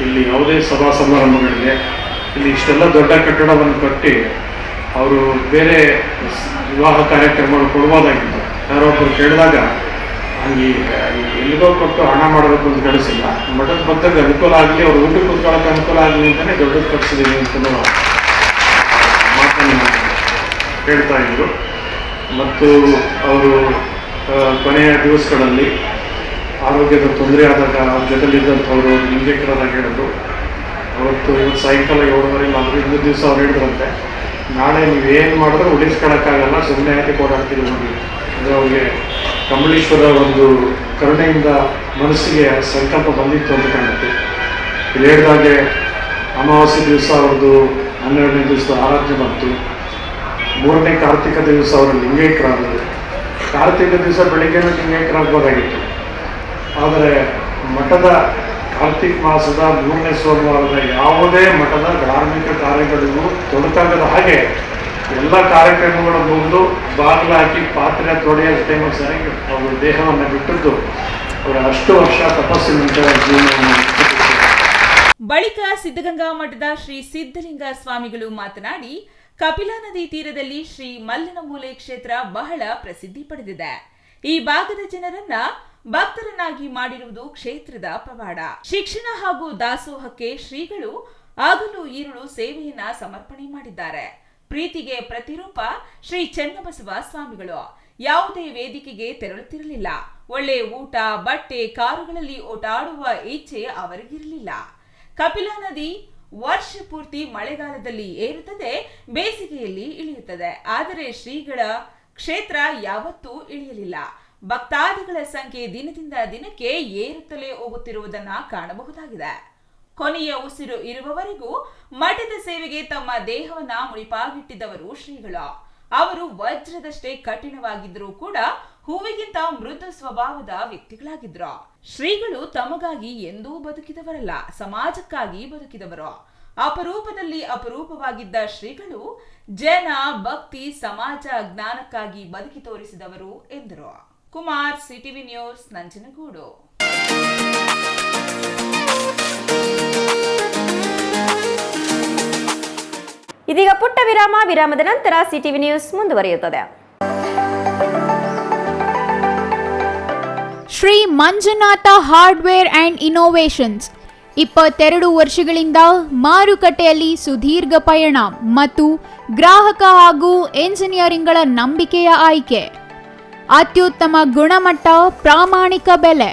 ಇಲ್ಲಿ ಯಾವುದೇ ಸಭಾ ಸಮಾರಂಭಗಳಿಗೆ ಇಲ್ಲಿ ಇಷ್ಟೆಲ್ಲ ದೊಡ್ಡ ಕಟ್ಟಡವನ್ನು ಕಟ್ಟಿ ಅವರು ಬೇರೆ ವಿವಾಹ ಕಾರ್ಯಕ್ರಮಗಳು ಕೊಡ್ಬೋದಾಗಿತ್ತು. ಯಾರೊಬ್ಬರು ಕೇಳಿದಾಗ ಹಂಗೆ ಎಲ್ಲಿಗೋ ಕೊಟ್ಟು ಹಣ ಮಾಡಬೇಕು ಅಂತ ಕಳಿಸಿಲ್ಲ, ಮಠದ ಭಕ್ತರಿಗೆ ಅನುಕೂಲ ಆಗಲಿ, ಅವ್ರ ಊಟಕ್ಕೆ ಕೂತ್ಕೊಳ್ಳೋಕೆ ಅನುಕೂಲ ಆಗಲಿ ಅಂತಲೇ ದೊಡ್ಡದು ಕಟ್ಸಿದ್ದೀನಿ ಅಂತ ಮಾತನ್ನು ಹೇಳ್ತಾ ಇದ್ರು. ಮತ್ತು ಅವರು ಕೊನೆಯ ದಿವಸಗಳಲ್ಲಿ ಆರೋಗ್ಯದ ತೊಂದರೆ ಆದಾಗ ಅವ್ರ ಜೊತೆಲಿದ್ದಂಥವರು ಲಿಂಗೇಕರಾದಾಗ ಹೇಳಿದ್ರು. ಇವತ್ತು ಸಾಯಂಕಾಲ 7:30 ಮಾತ್ರ ಇನ್ನೊಂದು ದಿವಸ ಅವ್ರು ಹೇಳಿದ್ರಂತೆ, ನಾಳೆ ನೀವೇನು ಮಾಡಿದ್ರೆ ಉಳಿಸ್ಕೊಳಕ್ಕಾಗಲ್ಲ, ಸುಮ್ಮನೆ ಯಾಕೆ ಓಡಾಡ್ತೀವಿ ನೋಡಿ. ಅಂದರೆ ಅವ್ರಿಗೆ ಕಮಲೇಶ್ವರ ಒಂದು ಕರುಣೆಯಿಂದ ಮನಸ್ಸಿಗೆ ಸಂಕಲ್ಪ ಬಂದಿತ್ತು ಅಂತ ಕಾಣುತ್ತೆ. ಇಲ್ಲಿ ಹೇಳಿದಾಗೆ ಅಮಾವಾಸ್ಯೆ ದಿವಸ ಅವ್ರದ್ದು 12ನೇ ದಿವಸದ ಆರಾಧನೆ ಬಂತು. 3ನೇ ಕಾರ್ತಿಕ ದಿವಸ ಅವರು ಲಿಂಗೈಕ್ಯರಾದರು. ಕಾರ್ತಿಕ ದಿವಸ ಬೆಳಿಗ್ಗೆನೂ ಲಿಂಗೈಕ್ಯರಾಗಬಹುದಾಗಿತ್ತು. ಆದರೆ ಮಠದ ಕಾರ್ತಿಕ ಮಾಸದ 3ನೇ ಸೋಮವಾರದ ಯಾವುದೇ ಮಠದ ಧಾರ್ಮಿಕ ಕಾರ್ಯಗಳಿಗೂ ತೊಡಕಾಗದ ಹಾಗೆ ಎಲ್ಲ ಕಾರ್ಯಕ್ರಮಗಳ ಮುಂದೆ ಬಾಗಿಲು ಹಾಕಿ ಪಾತ್ರೆ ತೊಡೆಯ ಟೈಮಿಗೆ ಸರಿಯಾಗಿ ಅವರು ದೇಹವನ್ನು ಬಿಟ್ಟದ್ದು ಅವರ 10 ವರ್ಷ ತಪಸ್ಸಿನ ನಂತರ ಜೀವನವನ್ನು. ಬಳಿಕ ಸಿದ್ಧಗಂಗಾ ಮಠದ ಶ್ರೀ ಸಿದ್ಧಲಿಂಗ ಸ್ವಾಮಿಗಳು ಮಾತನಾಡಿ, ಕಪಿಲಾ ನದಿ ತೀರದಲ್ಲಿ ಶ್ರೀ ಮಲ್ಲನಮೂಲೆ ಕ್ಷೇತ್ರ ಬಹಳ ಪ್ರಸಿದ್ಧಿ ಪಡೆದಿದೆ. ಈ ಭಾಗದ ಜನರನ್ನ ಭಕ್ತರನ್ನಾಗಿ ಮಾಡಿರುವುದು ಕ್ಷೇತ್ರದ ಪವಾಡ. ಶಿಕ್ಷಣ ಹಾಗೂ ದಾಸೋಹಕ್ಕೆ ಶ್ರೀಗಳು ಆಗಲು ಈರುಳು ಸೇವೆಯನ್ನ ಸಮರ್ಪಣೆ ಮಾಡಿದ್ದಾರೆ. ಪ್ರೀತಿಗೆ ಪ್ರತಿರೂಪ ಶ್ರೀ ಚನ್ನಬಸವ ಸ್ವಾಮಿಗಳು. ಯಾವುದೇ ವೇದಿಕೆಗೆ ತೆರಳುತ್ತಿರಲಿಲ್ಲ. ಒಳ್ಳೆ ಊಟ, ಬಟ್ಟೆ, ಕಾರುಗಳಲ್ಲಿ ಓಡಾಡುವ ಇಚ್ಛೆ ಅವರಿಗಿರಲಿಲ್ಲ. ಕಪಿಲಾ ನದಿ ವರ್ಷ ಪೂರ್ತಿ ಮಳೆಗಾಲದಲ್ಲಿ ಏರುತ್ತದೆ, ಬೇಸಿಗೆಯಲ್ಲಿ ಇಳಿಯುತ್ತದೆ. ಆದರೆ ಶ್ರೀಗಳ ಕ್ಷೇತ್ರ ಯಾವತ್ತೂ ಇಳಿಯಲಿಲ್ಲ. ಭಕ್ತಾದಿಗಳ ಸಂಖ್ಯೆ ದಿನದಿಂದ ದಿನಕ್ಕೆ ಏರುತ್ತಲೇ ಹೋಗುತ್ತಿರುವುದನ್ನ ಕಾಣಬಹುದಾಗಿದೆ. ಕೊನೆಯ ಉಸಿರು ಇರುವವರೆಗೂ ಮಠದ ಸೇವೆಗೆ ತಮ್ಮ ದೇಹವನ್ನ ಮುಡಿಪಾಗಿಟ್ಟಿದ್ದವರು ಶ್ರೀಗಳು. ಅವರು ವಜ್ರದಷ್ಟೇ ಕಠಿಣವಾಗಿದ್ದರೂ ಕೂಡ ಹೂವಿಗಿಂತ ಮೃದು ಸ್ವಭಾವದ ವ್ಯಕ್ತಿಗಳಾಗಿದ್ರು. ಶ್ರೀಗಳು ತಮಗಾಗಿ ಎಂದೂ ಬದುಕಿದವರಲ್ಲ, ಸಮಾಜಕ್ಕಾಗಿ ಬದುಕಿದವರು. ಅಪರೂಪದಲ್ಲಿ ಅಪರೂಪವಾಗಿದ್ದ ಶ್ರೀಗಳು ಜನ, ಭಕ್ತಿ, ಸಮಾಜ, ಜ್ಞಾನಕ್ಕಾಗಿ ಬದುಕಿ ತೋರಿಸಿದವರು ಎಂದರು. Kumar, CTV news, Nanjangud. ಇದೀಗ ಪುಟ್ಟ ವಿರಾಮದ ನಂತರ ಸಿಟಿವಿ ನ್ಯೂಸ್ ಮುಂದುವರಿಯುತ್ತದೆ. Shri Manjunatha hardware and innovations 22 ವರ್ಷಗಳಿಂದ ಮಾರುಕಟ್ಟೆಯಲ್ಲಿ ಸುದೀರ್ಘ ಪಯಣ ಮತ್ತು ಗ್ರಾಹಕ ಹಾಗೂ ಎಂಜಿನಿಯರಿಂಗ್ಗಳ ನಂಬಿಕೆಯ ಆಯ್ಕೆ. ಅತ್ಯುತ್ತಮ ಗುಣಮಟ್ಟ, ಪ್ರಾಮಾಣಿಕ ಬೆಲೆ.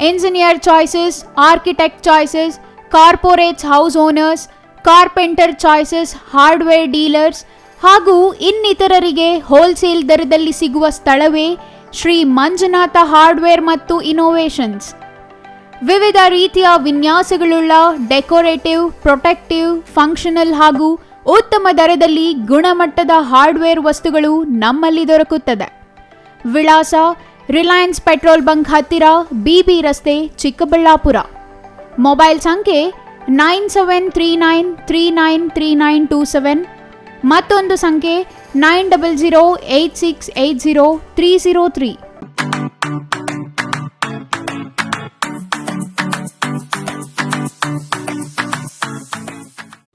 Engineer choices, architect choices, corporates, house owners, carpenter choices, hardware dealers ಹಾಗೂ ಇನ್ನಿತರರಿಗೆ ಹೋಲ್ಸೇಲ್ ದರದಲ್ಲಿ ಸಿಗುವ ಸ್ಥಳವೇ ಶ್ರೀ ಮಂಜುನಾಥ ಹಾರ್ಡ್ವೇರ್ ಮತ್ತು ಇನ್ನೋವೇಷನ್ಸ್. ವಿವಿಧ ರೀತಿಯ ವಿನ್ಯಾಸಗಳುಳ್ಳ ಡೆಕೋರೇಟಿವ್, ಪ್ರೊಟೆಕ್ಟಿವ್, ಫಂಕ್ಷನಲ್ ಹಾಗೂ ಉತ್ತಮ ದರದಲ್ಲಿ ಗುಣಮಟ್ಟದ ಹಾರ್ಡ್ವೇರ್ ವಸ್ತುಗಳು ನಮ್ಮಲ್ಲಿ ದೊರಕುತ್ತದೆ. ವಿಳಾಸ: ರಿಲಯನ್ಸ್ ಪೆಟ್ರೋಲ್ ಬಂಕ್ ಹತ್ತಿರ, ಬಿಬಿ ರಸ್ತೆ, ಚಿಕ್ಕಬಳ್ಳಾಪುರ. ಮೊಬೈಲ್ ಸಂಖ್ಯೆ 9739393927. ಮತ್ತೊಂದು ಸಂಖ್ಯೆ 9008680303.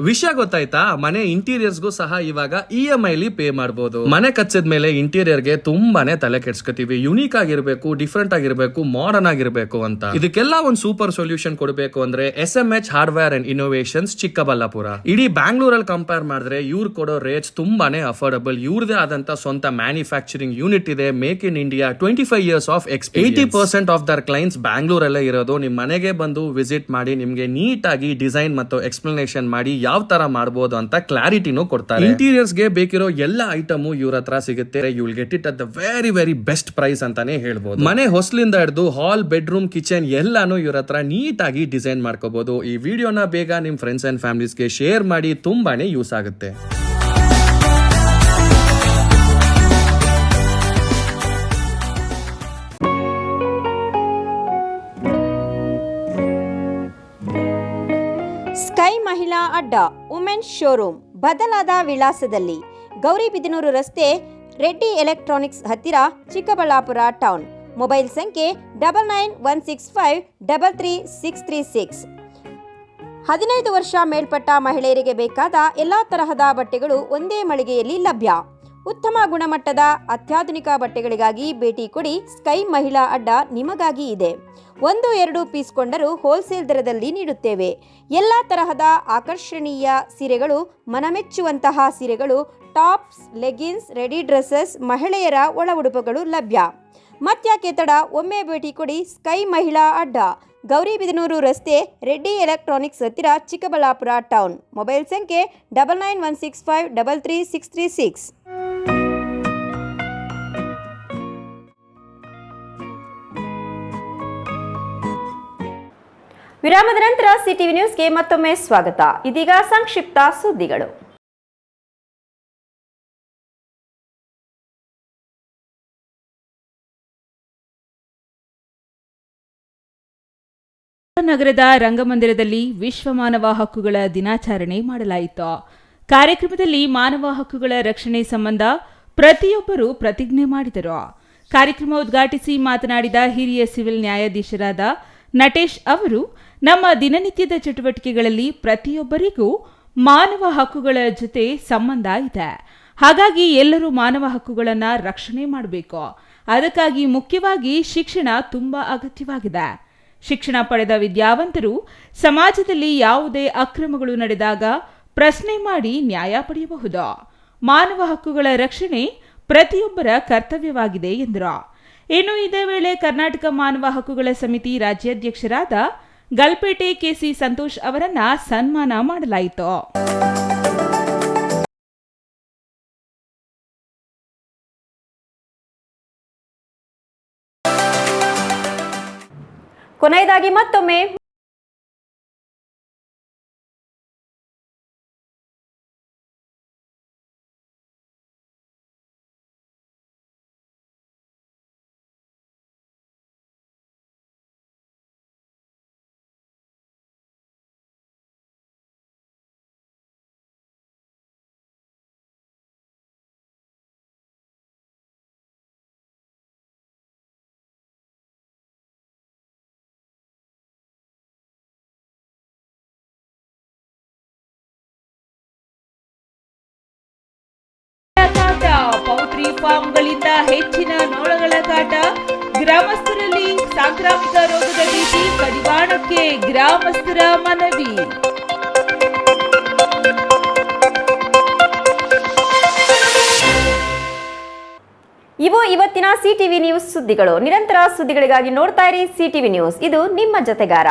ವಿಷಯ ಗೊತ್ತಾಯ್ತಾ? ಮನೆ ಇಂಟೀರಿಯರ್ಸ್ಗೂ ಸಹ ಇವಾಗ EMI ಪೇ ಮಾಡಬಹುದು. ಮನೆ ಕಚ್ಚಿದ ಮೇಲೆ ಇಂಟೀರಿಯರ್ಗೆ ತುಂಬಾನೇ ತಲೆ ಕೆಡ್ಸ್ಕೊತೀವಿ. ಯುನೀಕ್ ಆಗಿರ್ಬೇಕು, ಡಿಫ್ರೆಂಟ್ ಆಗಿರ್ಬೇಕು, ಮಾಡರ್ನ್ ಆಗಿರ್ಬೇಕು ಅಂತ. ಇದಕ್ಕೆಲ್ಲ ಒಂದು ಸೂಪರ್ ಸೊಲ್ಯೂಷನ್ ಕೊಡಬೇಕು ಅಂದ್ರೆ SMH hardware and innovations Chikkaballapur. ಇಡೀ ಬ್ಯಾಂಗ್ಳೂರಲ್ಲಿ ಕಂಪೇರ್ ಮಾಡಿದ್ರೆ ಇವ್ರು ಕೊಡೋ ರೇಟ್ಸ್ ತುಂಬಾನೇ ಅಫೋರ್ಡಬಲ್. ಇವ್ರದೇ ಆದಂತ ಸ್ವಂತ ಮ್ಯಾನುಫ್ಯಾಕ್ಚರಿಂಗ್ ಯೂನಿಟ್ ಇದೆ. Make in India, 25 years of experience. 80% of their clients ಬ್ಯಾಂಗ್ಳೂರಲ್ಲೇ ಇರೋದು. ನಿಮ್ ಮನೆಗೆ ಬಂದು ವಿಸಿಟ್ ಮಾಡಿ ನಿಮ್ಗೆ ನೀಟ್ ಆಗಿ ಡಿಸೈನ್ ಮತ್ತು ಎಕ್ಸ್ಪ್ಲನೇಷನ್ ಮಾಡಿ ಯಾವ ತರ ಮಾಡಬಹುದು ಅಂತ ಕ್ಲಾರಿಟಿನೂ ಕೊಡ್ತಾರೆ. ಇಂಟೀರಿಯರ್ಸ್ ಗೆ ಬೇಕಿರೋ ಎಲ್ಲ ಐಟಮು ಇವ್ರ ಹತ್ರ ಸಿಗುತ್ತೆ. You will get it at the very very best price ಅಂತಾನೆ ಹೇಳ್ಬೋದು. ಮನೆ ಹೊಸಲಿಂದ ಹಿಡಿದು ಹಾಲ್, ಬೆಡ್ರೂಮ್, ಕಿಚನ್ ಎಲ್ಲಾನು ಇವ್ರ ಹತ್ರ ನೀಟ್ ಆಗಿ ಡಿಸೈನ್ ಮಾಡ್ಕೋಬಹುದು. ಈ ವಿಡಿಯೋನ ಬೇಗ ನಿಮ್ ಫ್ರೆಂಡ್ಸ್ ಅಂಡ್ ಫ್ಯಾಮಿಲೀಸ್ಗೆ ಶೇರ್ ಮಾಡಿ, ತುಂಬಾನೇ ಯೂಸ್ ಆಗುತ್ತೆ. ಸ್ಕೈ ಮಹಿಳಾ ಅಡ್ಡ, ವುಮೆನ್ಸ್ ಶೋರೂಮ್ ಬದಲಾದ ವಿಳಾಸದಲ್ಲಿ, ಗೌರಿಬಿದನೂರು ರಸ್ತೆ, ರೆಡ್ಡಿ ಎಲೆಕ್ಟ್ರಾನಿಕ್ಸ್ ಹತ್ತಿರ, ಚಿಕ್ಕಬಳ್ಳಾಪುರ ಟೌನ್. ಮೊಬೈಲ್ ಸಂಖ್ಯೆ 9916533636. 15 ವರ್ಷ ಮೇಲ್ಪಟ್ಟ ಮಹಿಳೆಯರಿಗೆ ಬೇಕಾದ ಎಲ್ಲ ತರಹದ ಬಟ್ಟೆಗಳು ಒಂದೇ ಮಳಿಗೆಯಲ್ಲಿ ಲಭ್ಯ. ಉತ್ತಮ ಗುಣಮಟ್ಟದ ಅತ್ಯಾಧುನಿಕ ಬಟ್ಟೆಗಳಿಗಾಗಿ ಭೇಟಿ ಕೊಡಿ. ಸ್ಕೈ ಮಹಿಳಾ ಅಡ್ಡ ನಿಮಗಾಗಿ ಇದೆ. 1-2 ಪೀಸ್ ಕೊಂಡರೂ ಹೋಲ್ಸೇಲ್ ದರದಲ್ಲಿ ನೀಡುತ್ತೇವೆ. ಎಲ್ಲ ತರಹದ ಆಕರ್ಷಣೀಯ ಸೀರೆಗಳು, ಮನಮೆಚ್ಚುವಂತಹ ಸೀರೆಗಳು, ಟಾಪ್ಸ್, ಲೆಗಿನ್ಸ್, ರೆಡಿ ಡ್ರೆಸ್ಸಸ್, ಮಹಿಳೆಯರ ಒಳ ಉಡುಪುಗಳು ಲಭ್ಯ. ಮತ್ಯಾಕೆ ತಡ, ಒಮ್ಮೆ ಭೇಟಿ ಕೊಡಿ. ಸ್ಕೈ ಮಹಿಳಾ ಅಡ್ಡ, ಗೌರಿಬಿದನೂರು ರಸ್ತೆ, ರೆಡ್ಡಿ ಎಲೆಕ್ಟ್ರಾನಿಕ್ಸ್ ಹತ್ತಿರ, ಚಿಕ್ಕಬಳ್ಳಾಪುರ ಟೌನ್. ಮೊಬೈಲ್ ಸಂಖ್ಯೆ 9916533636. ವಿರಾಮದ ನಂತರ ಸಿಟಿವಿ ನ್ಯೂಸ್ಗೆ ಮತ್ತೊಮ್ಮೆ ಸ್ವಾಗತ. ಇದೀಗ ಸಂಕ್ಷಿಪ್ತ ಸುದ್ದಿಗಳು. ನಗರದ ರಂಗಮಂದಿರದಲ್ಲಿ ವಿಶ್ವ ಮಾನವ ಹಕ್ಕುಗಳ ದಿನಾಚರಣೆ ಮಾಡಲಾಯಿತು. ಕಾರ್ಯಕ್ರಮದಲ್ಲಿ ಮಾನವ ಹಕ್ಕುಗಳ ರಕ್ಷಣೆ ಸಂಬಂಧ ಪ್ರತಿಯೊಬ್ಬರು ಪ್ರತಿಜ್ಞೆ ಮಾಡಿದರು. ಕಾರ್ಯಕ್ರಮ ಉದ್ಘಾಟಿಸಿ ಮಾತನಾಡಿದ ಹಿರಿಯ ಸಿವಿಲ್ ನ್ಯಾಯಾಧೀಶರಾದ ನಟೇಶ್ ಅವರು, ನಮ್ಮ ದಿನನಿತ್ಯದ ಚಟುವಟಿಕೆಗಳಲ್ಲಿ ಪ್ರತಿಯೊಬ್ಬರಿಗೂ ಮಾನವ ಹಕ್ಕುಗಳ ಜೊತೆ ಸಂಬಂಧ ಇದೆ. ಹಾಗಾಗಿ ಎಲ್ಲರೂ ಮಾನವ ಹಕ್ಕುಗಳನ್ನು ರಕ್ಷಣೆ ಮಾಡಬೇಕು. ಅದಕ್ಕಾಗಿ ಮುಖ್ಯವಾಗಿ ಶಿಕ್ಷಣ ತುಂಬಾ ಅಗತ್ಯವಾಗಿದೆ. ಶಿಕ್ಷಣ ಪಡೆದ ವಿದ್ಯಾವಂತರು ಸಮಾಜದಲ್ಲಿ ಯಾವುದೇ ಅಕ್ರಮಗಳು ನಡೆದಾಗ ಪ್ರಶ್ನೆ ಮಾಡಿ ನ್ಯಾಯ ಪಡೆಯಬಹುದು. ಮಾನವ ಹಕ್ಕುಗಳ ರಕ್ಷಣೆ ಪ್ರತಿಯೊಬ್ಬರ ಕರ್ತವ್ಯವಾಗಿದೆ ಎಂದರು. ಇನ್ನು ಇದೇ ವೇಳೆ ಕರ್ನಾಟಕ ಮಾನವ ಹಕ್ಕುಗಳ ಸಮಿತಿ ರಾಜ್ಯಾಧ್ಯಕ್ಷರಾದ ಗಲ್ಪೇಟೆ ಕೆಸಿ ಸಂತೋಷ್ ಅವರನ್ನ ಸನ್ಮಾನ ಮಾಡಲಾಯಿತು. ಕೊನೆಯದಾಗಿ ಮತ್ತೊಮ್ಮೆ ಪೌಲ್ಟ್ರಿ ಫಾರ್ಮ್ಗಳಿಂದ ಹೆಚ್ಚಿನ ನೋಳಗಳ ಕಾಟ, ಗ್ರಾಮಸ್ಥರಲ್ಲಿ ಸಾಂಕ್ರಾಮಿಕ ರೋಗದ ಭೀತಿ ಕಡಿವಾಣಕ್ಕೆ ಗ್ರಾಮಸ್ಥರ ಮನವಿ. ಇವು ಇವತ್ತಿನ ಸಿಟಿವಿ ನ್ಯೂಸ್ ಸುದ್ದಿಗಳು. ನಿರಂತರ ಸುದ್ದಿಗಳಿಗಾಗಿ ನೋಡ್ತಾ ಇರಿ ಸಿಟಿವಿ ನ್ಯೂಸ್. ಇದು ನಿಮ್ಮ ಜೊತೆಗಾರ.